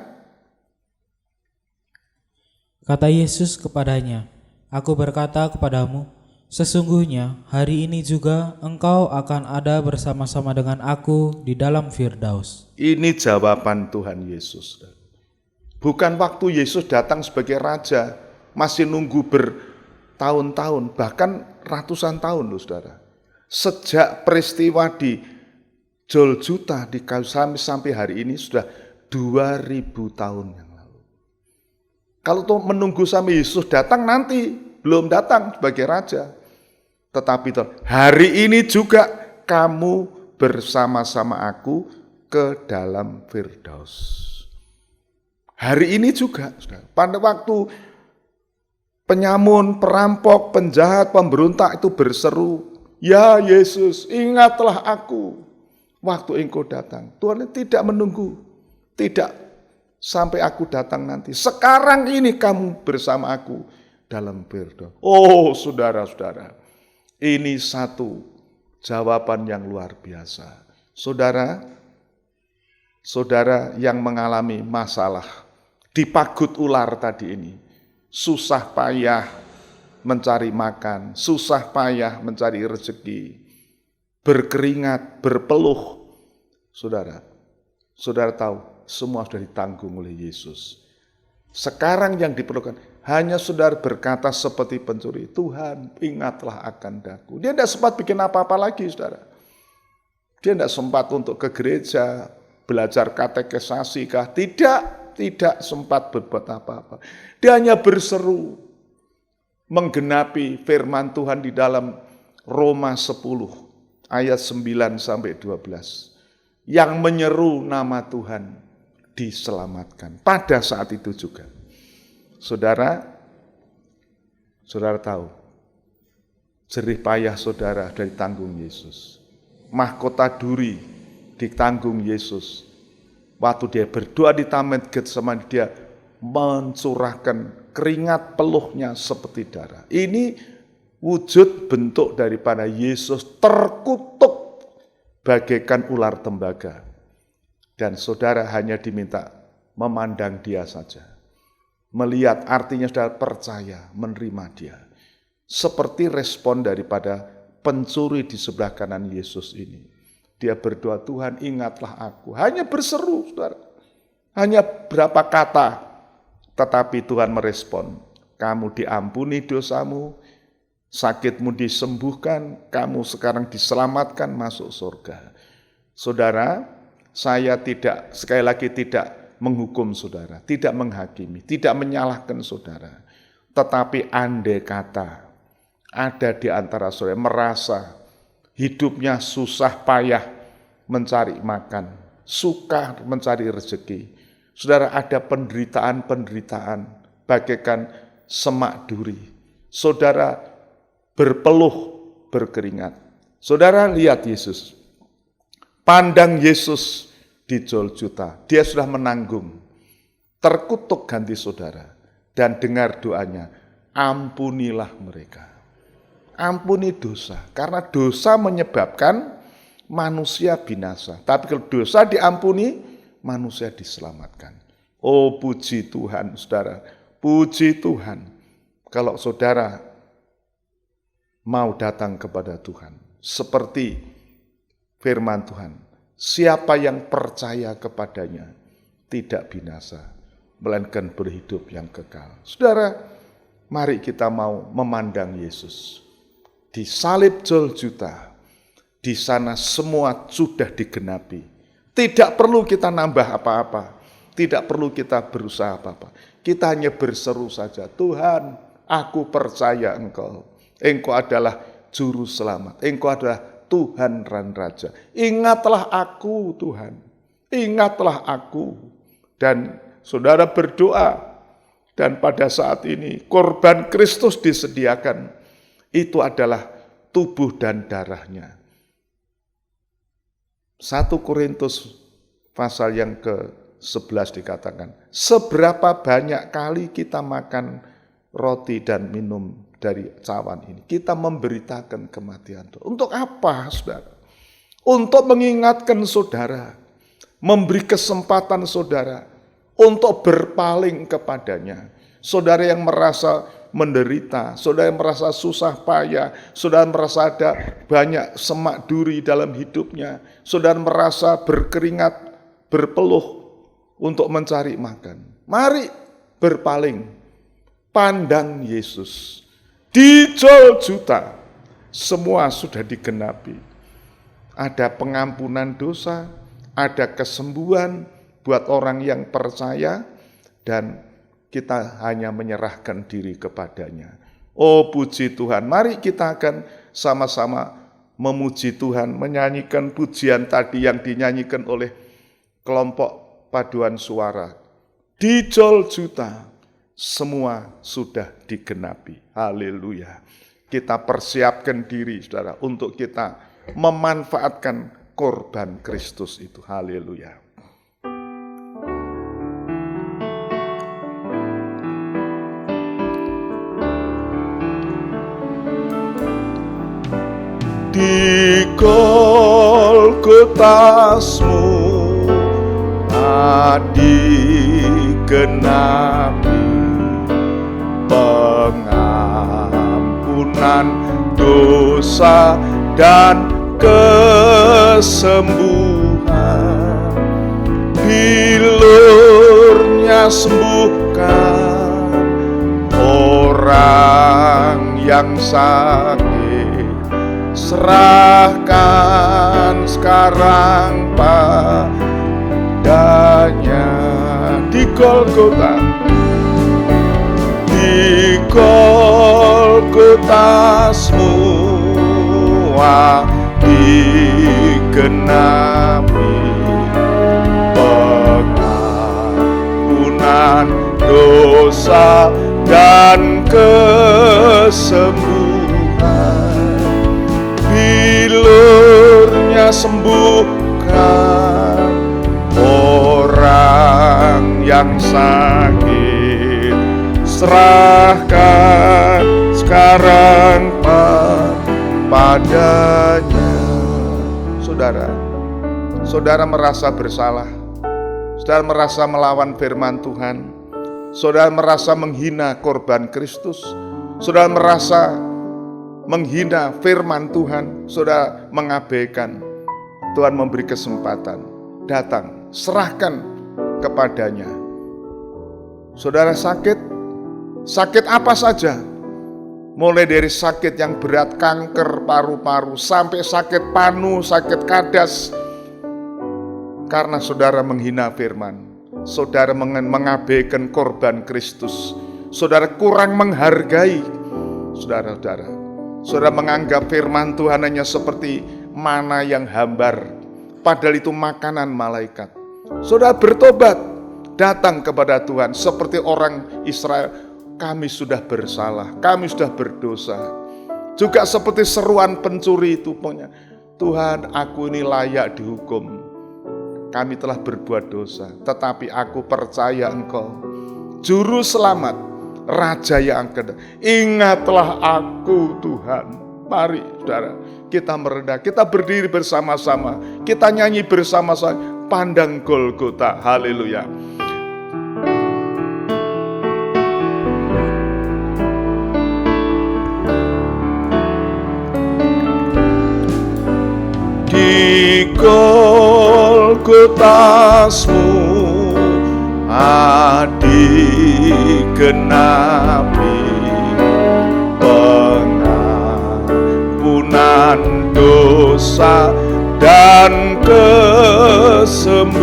Speaker 4: Kata Yesus kepadanya, aku berkata kepadamu, sesungguhnya hari ini juga engkau akan ada bersama-sama dengan aku di dalam Firdaus.
Speaker 3: Ini jawaban Tuhan Yesus. Bukan waktu Yesus datang sebagai Raja, masih nunggu bertahun-tahun, bahkan ratusan tahun loh saudara. Sejak peristiwa di Golgota di kayu salib sampai hari ini sudah 2000 tahun yang lalu. Kalau tuh menunggu sampai Yesus datang nanti, belum datang sebagai Raja. Tetapi hari ini juga kamu bersama-sama aku ke dalam Firdaus. Hari ini juga, pada waktu penyamun, perampok, penjahat, pemberontak itu berseru, ya Yesus, ingatlah aku waktu engkau datang. Tuhan tidak menunggu, tidak sampai aku datang nanti. Sekarang ini kamu bersama aku dalam Firdaus. Oh saudara-saudara, ini satu jawaban yang luar biasa. Saudara yang mengalami masalah, dipagut ular tadi ini, susah payah mencari makan, susah payah mencari rezeki, berkeringat, berpeluh. Saudara tahu, semua sudah ditanggung oleh Yesus. Sekarang yang diperlukan, hanya saudara berkata seperti pencuri, Tuhan ingatlah akan daku. Dia tidak sempat bikin apa-apa lagi, saudara. Dia tidak sempat untuk ke gereja, belajar katekesasi kah? Tidak sempat berbuat apa-apa. Dia hanya berseru, menggenapi firman Tuhan di dalam Roma 10, ayat 9-12. Yang menyeru nama Tuhan diselamatkan. Pada saat itu juga. Saudara tahu, Jerih payah saudara dari tanggung Yesus. Mahkota duri ditanggung Yesus. Waktu dia berdoa di Taman Getsemani, dia mencurahkan keringat peluhnya seperti darah. Ini wujud bentuk daripada Yesus terkutuk bagaikan ular tembaga. Dan saudara hanya diminta memandang dia saja. Melihat, artinya saudara percaya, menerima dia. Seperti respon daripada pencuri di sebelah kanan Yesus ini. Dia berdoa, Tuhan ingatlah aku. Hanya berseru, saudara. Hanya berapa kata. Tetapi Tuhan merespon. Kamu diampuni dosamu, sakitmu disembuhkan, kamu sekarang diselamatkan masuk surga. Saudara, saya tidak, sekali lagi tidak menghukum saudara, tidak menghakimi, tidak menyalahkan saudara. Tetapi andai kata ada di antara saudara merasa hidupnya susah payah mencari makan, suka mencari rezeki. Saudara, ada penderitaan-penderitaan bagaikan semak duri. Saudara berpeluh berkeringat. Saudara lihat Yesus. Pandang Yesus di Golgota. Dia sudah menanggung. Terkutuk ganti saudara. Dan dengar doanya. Ampunilah mereka. Ampuni dosa. Karena dosa menyebabkan manusia binasa. Tapi kalau dosa diampuni, manusia diselamatkan. Oh puji Tuhan, saudara. Puji Tuhan. Kalau saudara mau datang kepada Tuhan. Seperti firman Tuhan. Siapa yang percaya kepadanya tidak binasa, melainkan berhidup yang kekal. Saudara, mari kita mau memandang Yesus. Di salib Golgota, di sana semua sudah digenapi. Tidak perlu kita nambah apa-apa. Tidak perlu kita berusaha apa-apa. Kita hanya berseru saja, Tuhan, aku percaya Engkau. Engkau adalah Juru Selamat. Engkau adalah Tuhan dan Raja. Ingatlah aku, Tuhan. Ingatlah aku. Dan saudara berdoa. Dan pada saat ini korban Kristus disediakan. Itu adalah tubuh dan darahnya. 1 Korintus pasal yang ke-11 dikatakan, seberapa banyak kali kita makan roti dan minum dari cawan ini, kita memberitakan kematian Tuhan. Untuk apa, saudara? Untuk mengingatkan saudara, memberi kesempatan saudara untuk berpaling kepadanya. Saudara yang merasa menderita, saudara yang merasa susah payah, saudara merasa ada banyak semak duri dalam hidupnya, saudara merasa berkeringat, berpeluh untuk mencari makan. Mari berpaling, pandang Yesus. Di Golgota semua sudah digenapi. Ada pengampunan dosa, ada kesembuhan buat orang yang percaya, dan kita hanya menyerahkan diri kepadanya. Oh puji Tuhan, mari kita akan sama-sama memuji Tuhan, menyanyikan pujian tadi yang dinyanyikan oleh kelompok paduan suara. Di Golgota semua sudah digenapi. Haleluya. Kita persiapkan diri, saudara, untuk kita memanfaatkan korban Kristus itu. Haleluya. Di Golgota semua digenapi, pengampunan dosa dan kesembuhan. Bilurnya sembuhkan orang yang sakit, serahkan sekarang padanya. Di Golgota, di Golgota semua digenapi, pengampunan dosa dan kesembuhan. Jalurnya sembuhkan orang yang sakit, serahkan sekarang padanya. Saudara merasa bersalah, saudara merasa melawan firman Tuhan, saudara merasa menghina korban Kristus, saudara merasa menghina firman Tuhan, saudara mengabaikan. Tuhan memberi kesempatan, datang, serahkan kepadanya. Saudara sakit apa saja, mulai dari sakit yang berat, kanker paru-paru, sampai sakit panu, sakit kadas, karena saudara menghina firman, saudara mengabaikan korban Kristus, saudara kurang menghargai, saudara menganggap firman Tuhan hanya seperti mana yang hambar, padahal itu makanan malaikat. Saudara bertobat, datang kepada Tuhan seperti orang Israel. Kami sudah bersalah, kami sudah berdosa. Juga seperti seruan pencuri itu punya, Tuhan, aku ini layak dihukum. Kami telah berbuat dosa, tetapi aku percaya Engkau Juru Selamat, Raja yang akan datang. Ingatlah aku, Tuhan. Mari saudara, kita merendah, kita berdiri bersama-sama, kita nyanyi bersama-sama, pandang Golgota. Haleluya. Di Golgotasmu dikenapi pengampunan dosa dan kesembuhan.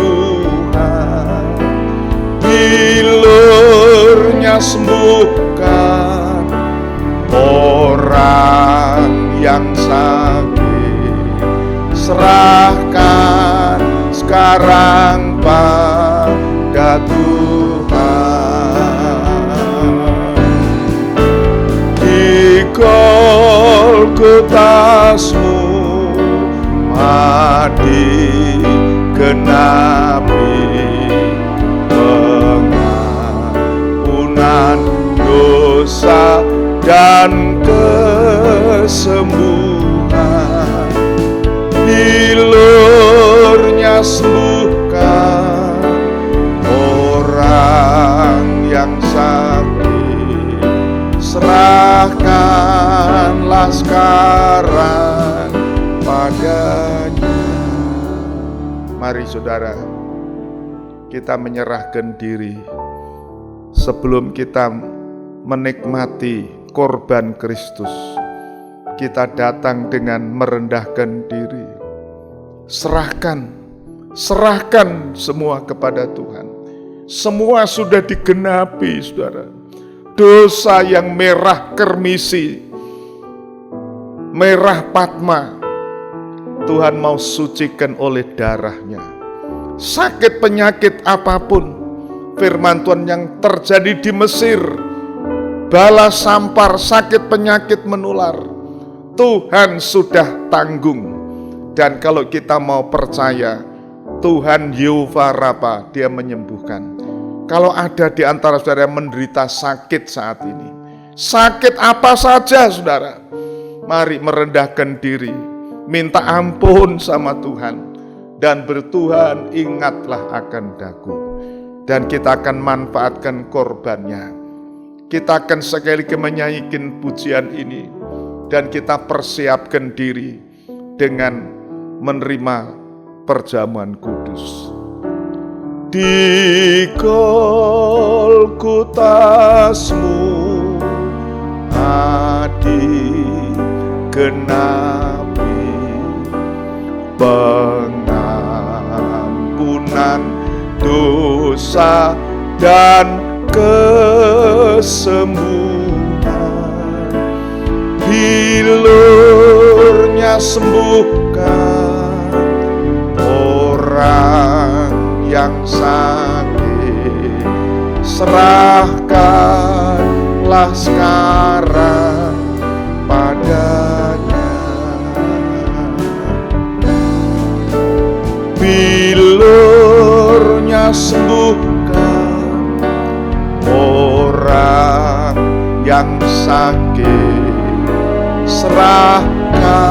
Speaker 3: Bilurnya sembuhkan orang yang sakit, serahkan sekarang pada Tuhan. Di Golgotasmu dikenapi pengampunan dosa dan kesembuhan. Bilurnya sembuhkan orang yang sakit, serahkanlah sekarang padanya. Mari saudara, kita menyerahkan diri sebelum kita menikmati korban Kristus. Kita datang dengan merendahkan diri. Serahkan semua kepada Tuhan. Semua sudah digenapi, saudara. Dosa yang merah kermisi, merah patma, Tuhan mau sucikan oleh darahnya. Sakit penyakit apapun, firman Tuhan yang terjadi di Mesir, bala sampar, sakit penyakit menular, Tuhan sudah tanggung. Dan kalau kita mau percaya, Tuhan Yehova Rafa, Dia menyembuhkan. Kalau ada di antara saudara yang menderita sakit saat ini, sakit apa saja saudara, mari merendahkan diri, minta ampun sama Tuhan, dan bertuhan ingatlah akan daku. Dan kita akan manfaatkan korbannya. Kita akan sekali lagi menyanyikan pujian ini, dan kita persiapkan diri dengan menerima perjamuan kudus. Di Golgotasmu dikenapi pengampunan dosa dan kesembuhan. Bilurnya sembuhkan orang yang sakit, serahkanlah sekarang padanya. sembuhkan orang yang sakit, serahkanlah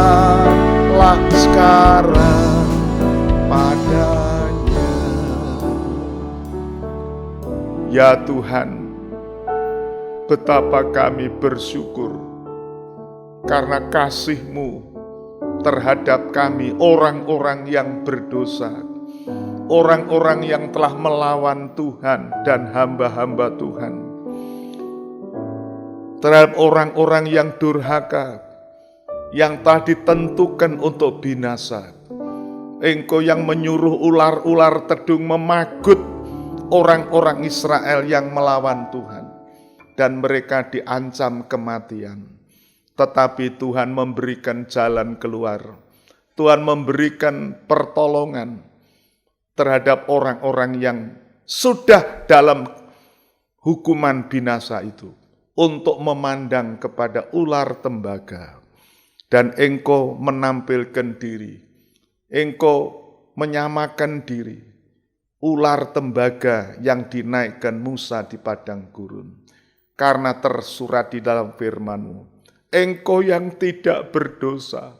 Speaker 3: sekarang padanya. Ya Tuhan, betapa kami bersyukur karena kasih-Mu terhadap kami, orang-orang yang berdosa, orang-orang yang telah melawan Tuhan dan hamba-hamba Tuhan, terhadap orang-orang yang durhaka, yang telah ditentukan untuk binasa. Engkau yang menyuruh ular-ular tedung memagut orang-orang Israel yang melawan Tuhan, dan mereka diancam kematian. Tetapi Tuhan memberikan jalan keluar. Tuhan memberikan pertolongan terhadap orang-orang yang sudah dalam hukuman binasa itu, untuk memandang kepada ular tembaga. Dan Engkau menampilkan diri, Engkau menyamakan diri, ular tembaga yang dinaikkan Musa di padang gurun. Karena tersurat di dalam firman-Mu, Engkau yang tidak berdosa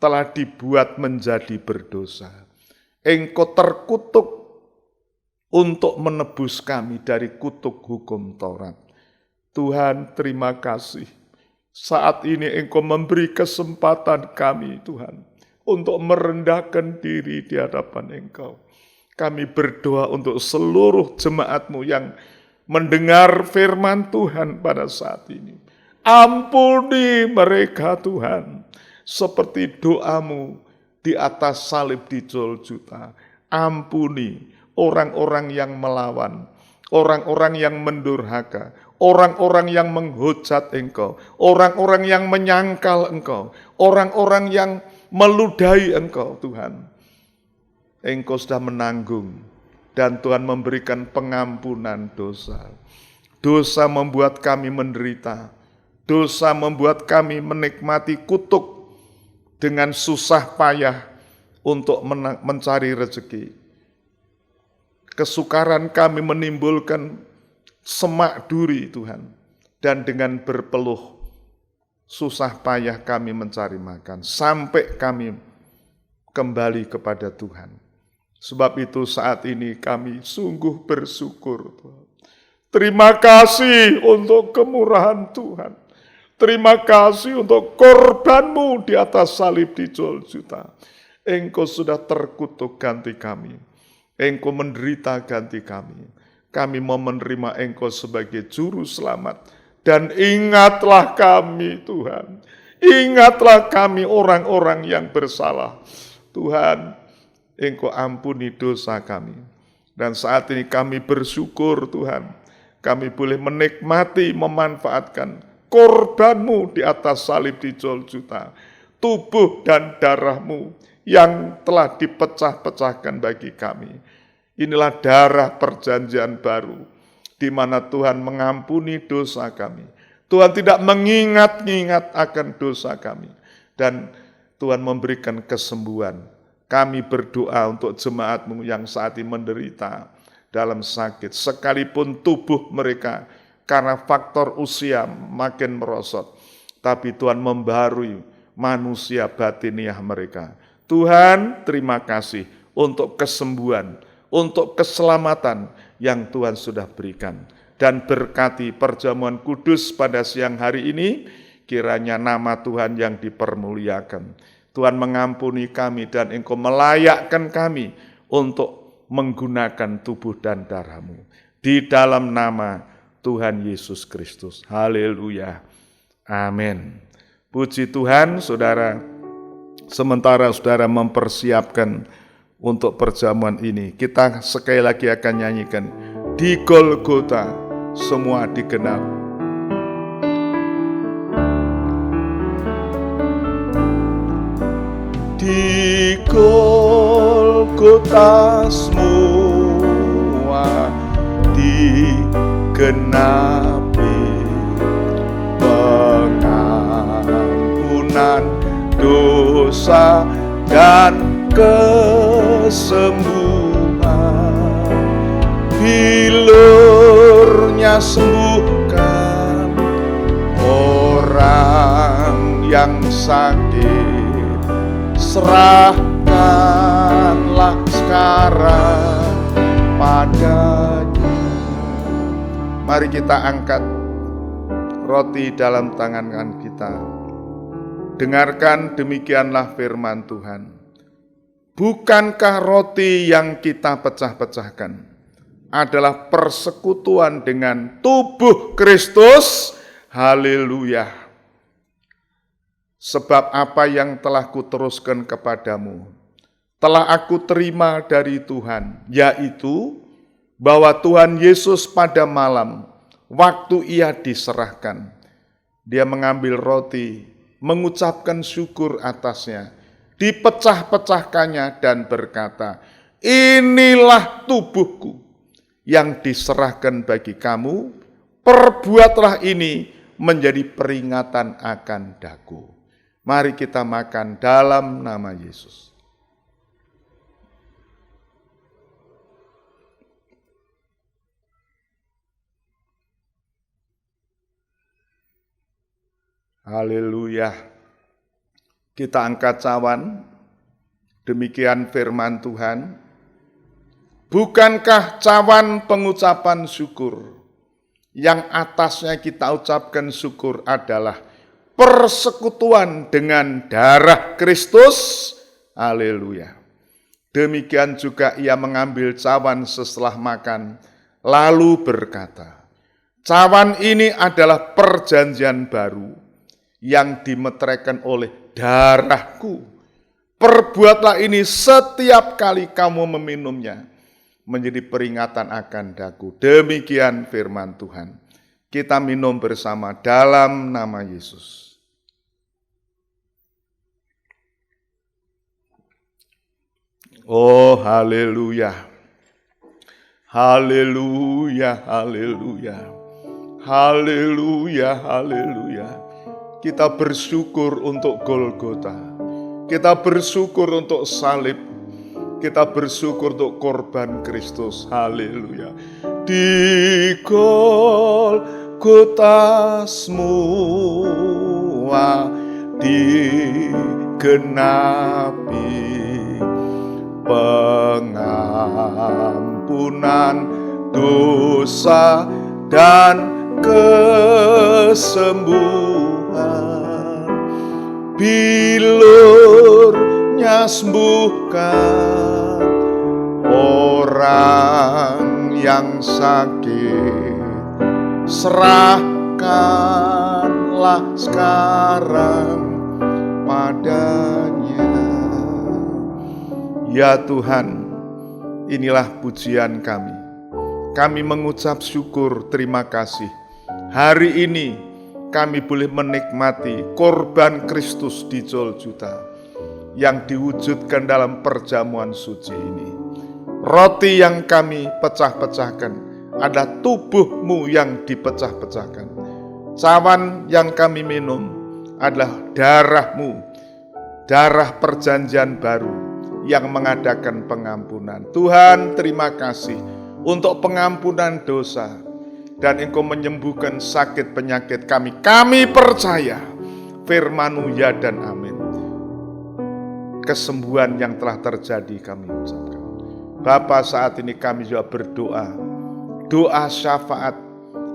Speaker 3: telah dibuat menjadi berdosa. Engkau terkutuk untuk menebus kami dari kutuk hukum Taurat. Tuhan, terima kasih. Saat ini Engkau memberi kesempatan kami, Tuhan, untuk merendahkan diri di hadapan Engkau. Kami berdoa untuk seluruh jemaat-Mu yang mendengar firman Tuhan pada saat ini. Ampuni mereka Tuhan, seperti doa-Mu di atas salib di Golgota. Ampuni orang-orang yang melawan, orang-orang yang mendurhaka, orang-orang yang menghujat Engkau, orang-orang yang menyangkal Engkau, orang-orang yang meludahi Engkau Tuhan. Engkau sudah menanggung, dan Tuhan memberikan pengampunan dosa. Dosa membuat kami menderita. Dosa membuat kami menikmati kutuk dengan susah payah untuk mencari rezeki. Kesukaran kami menimbulkan semak duri Tuhan. Dan dengan berpeluh, susah payah kami mencari makan. Sampai kami kembali kepada Tuhan. Sebab itu saat ini kami sungguh bersyukur Tuhan. Terima kasih untuk kemurahan Tuhan. Terima kasih untuk korban-Mu di atas salib di Golgota. Engkau sudah terkutuk ganti kami. Engkau menderita ganti kami. Kami mau menerima Engkau sebagai juru selamat. Dan ingatlah kami Tuhan. Ingatlah kami orang-orang yang bersalah. Tuhan, Engkau ampuni dosa kami. Dan saat ini kami bersyukur Tuhan. Kami boleh menikmati, memanfaatkan korban-Mu di atas salib di Golgota, tubuh dan darah-Mu yang telah dipecah-pecahkan bagi kami. Inilah darah perjanjian baru, di mana Tuhan mengampuni dosa kami. Tuhan tidak mengingat-ingat akan dosa kami. Dan Tuhan memberikan kesembuhan. Kami berdoa untuk jemaat-Mu yang saat ini menderita dalam sakit, sekalipun tubuh mereka karena faktor usia makin merosot, tapi Tuhan membarui manusia batiniah mereka. Tuhan, terima kasih untuk kesembuhan, untuk keselamatan yang Tuhan sudah berikan. Dan berkati perjamuan kudus pada siang hari ini, kiranya nama Tuhan yang dipermuliakan. Tuhan mengampuni kami dan Engkau melayakkan kami untuk menggunakan tubuh dan darah-Mu. Di dalam nama Tuhan Yesus Kristus. Haleluya. Amin. Puji Tuhan, saudara. Sementara saudara mempersiapkan untuk perjamuan ini, kita sekali lagi akan nyanyikan Di Golgota Semua Digenapi. Di Golgota semua digenapi, pengampunan dosa dan kesembuhan bilurnya sembuhkan orang yang sakit, serahkanlah sekarang padanya. Mari kita angkat roti dalam tangan kita. Dengarkan, demikianlah firman Tuhan. Bukankah roti yang kita pecah-pecahkan adalah persekutuan dengan tubuh Kristus? Haleluya. Sebab apa yang telah kuteruskan kepadamu, telah aku terima dari Tuhan, yaitu bahwa Tuhan Yesus pada malam, waktu ia diserahkan, dia mengambil roti, mengucapkan syukur atasnya, dipecah-pecahkannya dan berkata, inilah tubuhku yang diserahkan bagi kamu, perbuatlah ini menjadi peringatan akan daku. Mari kita makan dalam nama Yesus. Haleluya. Kita angkat cawan. Demikian firman Tuhan. Bukankah cawan pengucapan syukur yang atasnya kita ucapkan syukur adalah persekutuan dengan darah Kristus? Haleluya. Demikian juga ia mengambil cawan setelah makan, lalu berkata, cawan ini adalah perjanjian baru yang dimeteraikan oleh darahku. Perbuatlah ini setiap kali kamu meminumnya, menjadi peringatan akan daku. Demikian firman Tuhan. Kita minum bersama dalam nama Yesus. Oh, haleluya. Haleluya, haleluya. Haleluya, haleluya. Kita bersyukur untuk Golgota. Kita bersyukur untuk salib. Kita bersyukur untuk korban Kristus. Haleluya. Di Golgota semua digenapi pengampunan dosa dan kesembuhan. Bilurnya sembuhkan orang yang sakit, serahkanlah sekarang padanya. Ya Tuhan, inilah pujian kami. Kami mengucap syukur, terima kasih. Hari ini kami boleh menikmati korban Kristus di Golgota yang diwujudkan dalam perjamuan suci ini. Roti yang kami pecah-pecahkan adalah tubuh-Mu yang dipecah-pecahkan. Cawan yang kami minum adalah darah-Mu, darah perjanjian baru yang mengadakan pengampunan. Tuhan, terima kasih untuk pengampunan dosa, dan Engkau menyembuhkan sakit penyakit kami. Kami percaya firman-Mu ya dan amin. Kesembuhan yang telah terjadi kami ucapkan. Bapa, saat ini kami juga berdoa, doa syafaat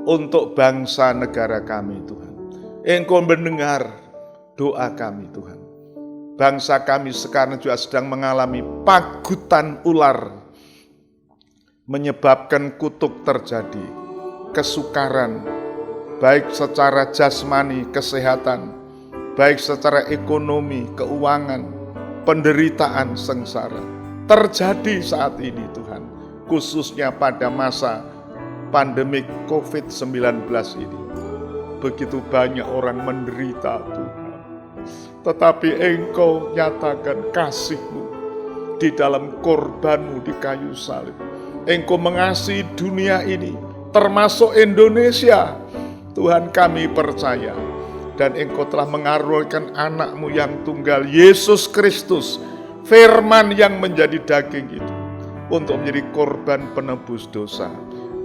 Speaker 3: untuk bangsa negara kami Tuhan. Engkau mendengar doa kami Tuhan. Bangsa kami sekarang juga sedang mengalami pagutan ular, menyebabkan kutuk terjadi, kesukaran, baik secara jasmani, kesehatan, baik secara ekonomi, keuangan, penderitaan, sengsara, terjadi saat ini Tuhan, khususnya pada masa pandemik COVID-19 ini. Begitu banyak orang menderita Tuhan, tetapi Engkau nyatakan kasih-Mu di dalam korban-Mu di kayu salib. Engkau mengasihi dunia ini, termasuk Indonesia. Tuhan, kami percaya, dan Engkau telah mengaruniakan anak-Mu yang tunggal, Yesus Kristus, firman yang menjadi daging itu, untuk menjadi korban penebus dosa.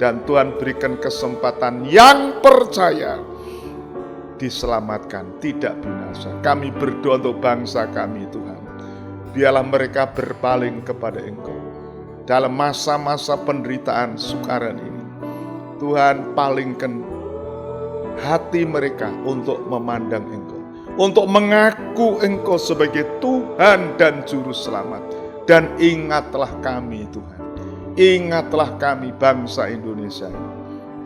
Speaker 3: Dan Tuhan berikan kesempatan yang percaya diselamatkan, tidak binasa. Kami berdoa untuk bangsa kami Tuhan. Biarlah mereka berpaling kepada Engkau. Dalam masa-masa penderitaan sukaran ini, Tuhan palingkan hati mereka untuk memandang Engkau, untuk mengaku Engkau sebagai Tuhan dan Juru Selamat. Dan ingatlah kami Tuhan, ingatlah kami bangsa Indonesia.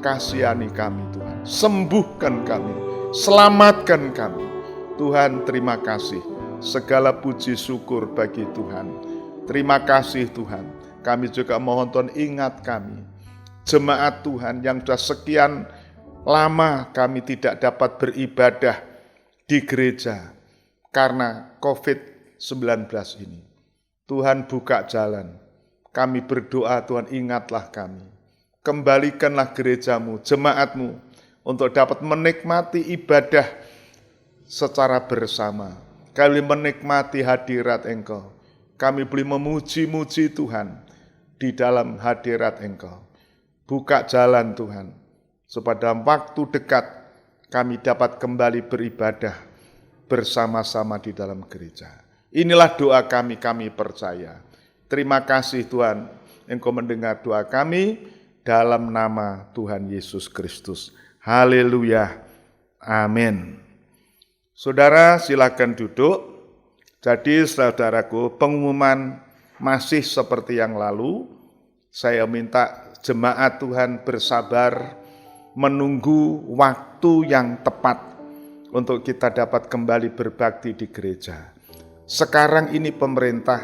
Speaker 3: Kasihani kami Tuhan, sembuhkan kami, selamatkan kami. Tuhan, terima kasih, segala puji syukur bagi Tuhan. Terima kasih Tuhan. Kami juga mohon Tuhan ingat kami, jemaat Tuhan yang sudah sekian lama kami tidak dapat beribadah di gereja karena COVID-19 ini. Tuhan buka jalan. Kami berdoa Tuhan ingatlah kami. Kembalikanlah gerejamu, jemaatmu untuk dapat menikmati ibadah secara bersama. Kami menikmati hadirat Engkau. Kami boleh memuji-muji Tuhan di dalam hadirat Engkau. Buka jalan Tuhan, supaya dalam waktu dekat kami dapat kembali beribadah bersama-sama di dalam gereja. Inilah doa kami percaya. Terima kasih Tuhan, Engkau mendengar doa kami dalam nama Tuhan Yesus Kristus. Haleluya, amin. Saudara silakan duduk. Jadi saudaraku, pengumuman masih seperti yang lalu. Saya minta jemaat Tuhan bersabar menunggu waktu yang tepat untuk kita dapat kembali berbakti di gereja. Sekarang ini pemerintah,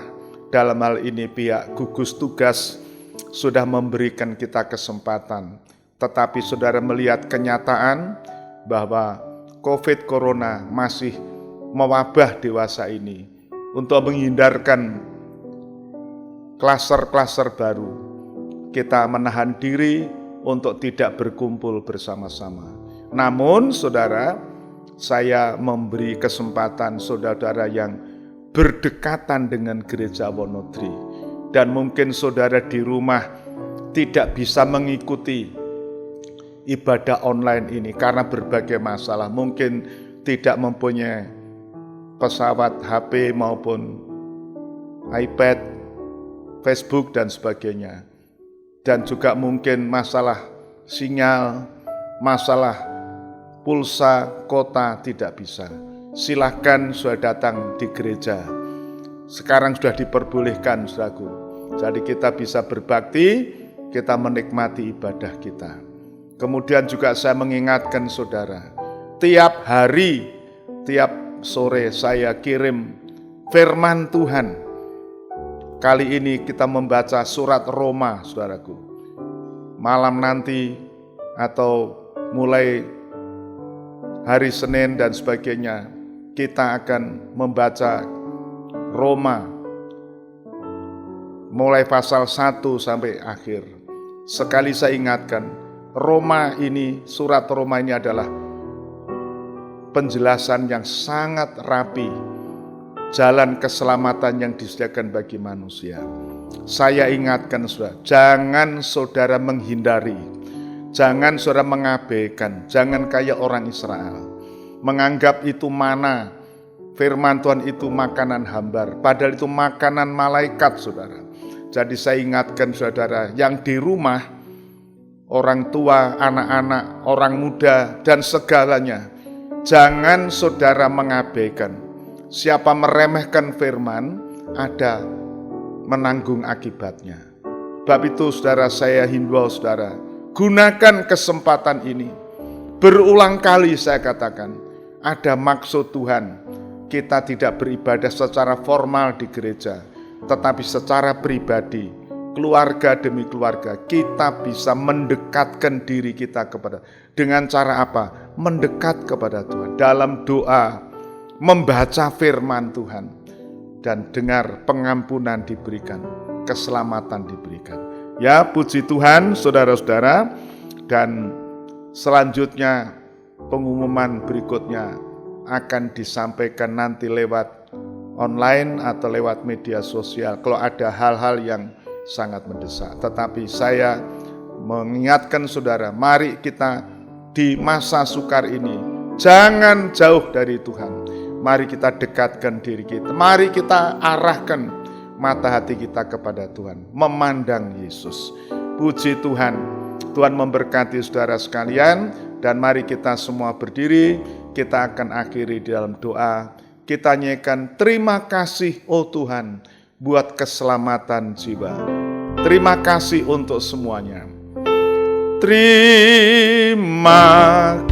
Speaker 3: dalam hal ini pihak gugus tugas, sudah memberikan kita kesempatan. Tetapi saudara melihat kenyataan bahwa COVID Corona masih mewabah dewasa ini. Untuk menghindarkan klaster-klaster baru, kita menahan diri untuk tidak berkumpul bersama-sama. Namun saudara, saya memberi kesempatan saudara-saudara yang berdekatan dengan gereja Wonodri, dan mungkin saudara di rumah tidak bisa mengikuti ibadah online ini karena berbagai masalah, mungkin tidak mempunyai pesawat, HP maupun iPad, Facebook dan sebagainya. Dan juga mungkin masalah sinyal, masalah pulsa, kota tidak bisa. Silahkan sudah datang di gereja. Sekarang sudah diperbolehkan saudaraku. Jadi kita bisa berbakti, kita menikmati ibadah kita. Kemudian juga saya mengingatkan saudara, tiap hari, tiap sore saya kirim firman Tuhan. Kali ini kita membaca surat Roma, saudaraku. Malam nanti atau mulai hari Senin dan sebagainya, kita akan membaca Roma mulai pasal 1 sampai akhir. Sekali saya ingatkan, Roma ini, surat Roma ini adalah penjelasan yang sangat rapi, jalan keselamatan yang disediakan bagi manusia. Saya ingatkan saudara, jangan saudara menghindari, jangan saudara mengabaikan, jangan kayak orang Israel, menganggap itu mana, firman Tuhan itu makanan hambar, padahal itu makanan malaikat saudara. Jadi saya ingatkan saudara yang di rumah, orang tua, anak-anak, orang muda, dan segalanya, jangan saudara mengabaikan. Siapa meremehkan firman, ada menanggung akibatnya. Sebab itu saudara, saya himbau saudara, gunakan kesempatan ini. Berulang kali saya katakan, ada maksud Tuhan. Kita tidak beribadah secara formal di gereja, tetapi secara pribadi, keluarga demi keluarga, kita bisa mendekatkan diri kita kepada. Dengan cara apa? Mendekat kepada Tuhan dalam doa, membaca firman Tuhan, dan dengar pengampunan diberikan, keselamatan diberikan. Ya, puji Tuhan saudara-saudara. Dan selanjutnya pengumuman berikutnya akan disampaikan nanti lewat online atau lewat media sosial. Kalau ada hal-hal yang sangat mendesak. Tetapi saya mengingatkan saudara, mari kita di masa sukar ini jangan jauh dari Tuhan. Mari kita dekatkan diri kita, mari kita arahkan mata hati kita kepada Tuhan, memandang Yesus. Puji Tuhan, Tuhan memberkati saudara sekalian, dan mari kita semua berdiri, kita akan akhiri di dalam doa. Kita nyanyikan terima kasih oh Tuhan buat keselamatan jiwa. Terima kasih untuk semuanya. Terima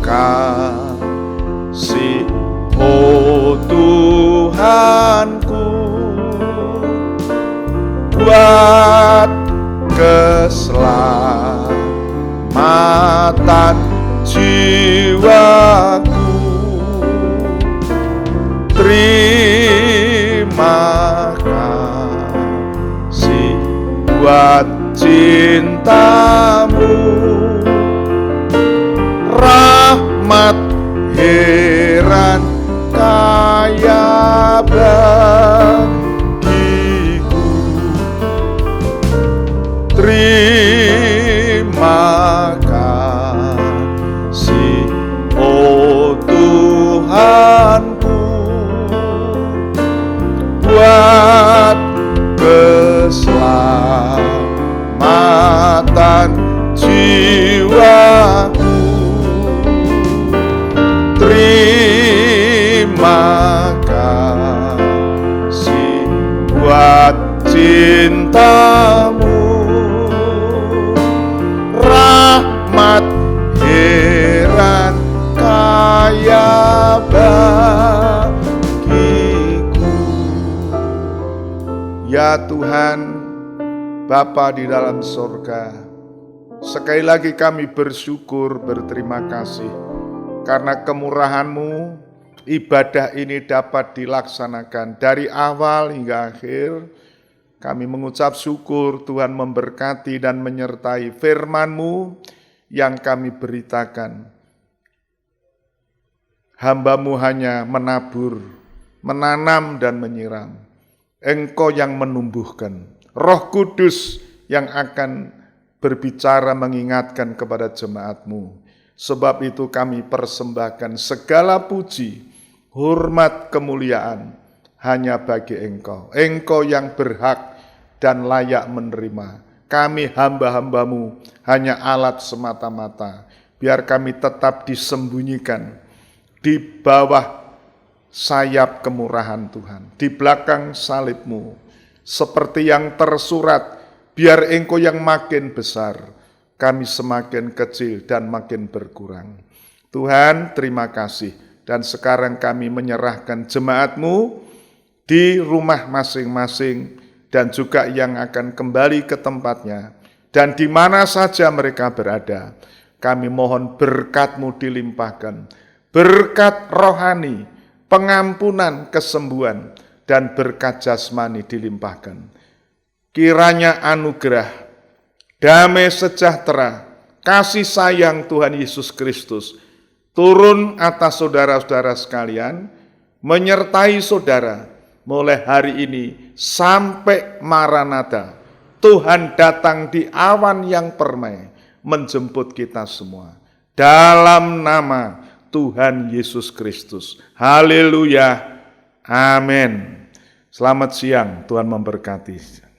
Speaker 3: kasih oh Tuhanku buat keselamatan jiwaku. Terima kasih buat cintamu, rahmat heran kaya bagiku. Terima kasih oh Tuhanku buat keselamatan jiwaku. Terima kasih buat cintamu, rahmat heran kaya bagiku. Ya Tuhan, Bapa di dalam sorga, sekali lagi kami bersyukur, berterima kasih karena kemurahan-Mu ibadah ini dapat dilaksanakan dari awal hingga akhir. Kami mengucap syukur Tuhan memberkati dan menyertai firman-Mu yang kami beritakan. Hamba-Mu hanya menabur, menanam dan menyiram. Engkau yang menumbuhkan. Roh Kudus yang akan berbicara mengingatkan kepada jemaat-Mu. Sebab itu kami persembahkan segala puji, hormat, kemuliaan hanya bagi Engkau. Engkau yang berhak dan layak menerima. Kami hamba-hamba-Mu hanya alat semata-mata. Biar kami tetap disembunyikan di bawah sayap kemurahan Tuhan, di belakang salib-Mu. Seperti yang tersurat, biar Engkau yang makin besar, kami semakin kecil dan makin berkurang. Tuhan, terima kasih. Dan sekarang kami menyerahkan jemaat-Mu di rumah masing-masing dan juga yang akan kembali ke tempatnya. Dan di mana saja mereka berada, kami mohon berkat-Mu dilimpahkan. Berkat rohani, pengampunan, kesembuhan, dan berkat jasmani dilimpahkan. Kiranya anugerah, damai sejahtera, kasih sayang Tuhan Yesus Kristus turun atas saudara-saudara sekalian, menyertai saudara mulai hari ini sampai Maranatha. Tuhan datang di awan yang permai menjemput kita semua. Dalam nama Tuhan Yesus Kristus. Haleluya. Amin. Selamat siang, Tuhan memberkati.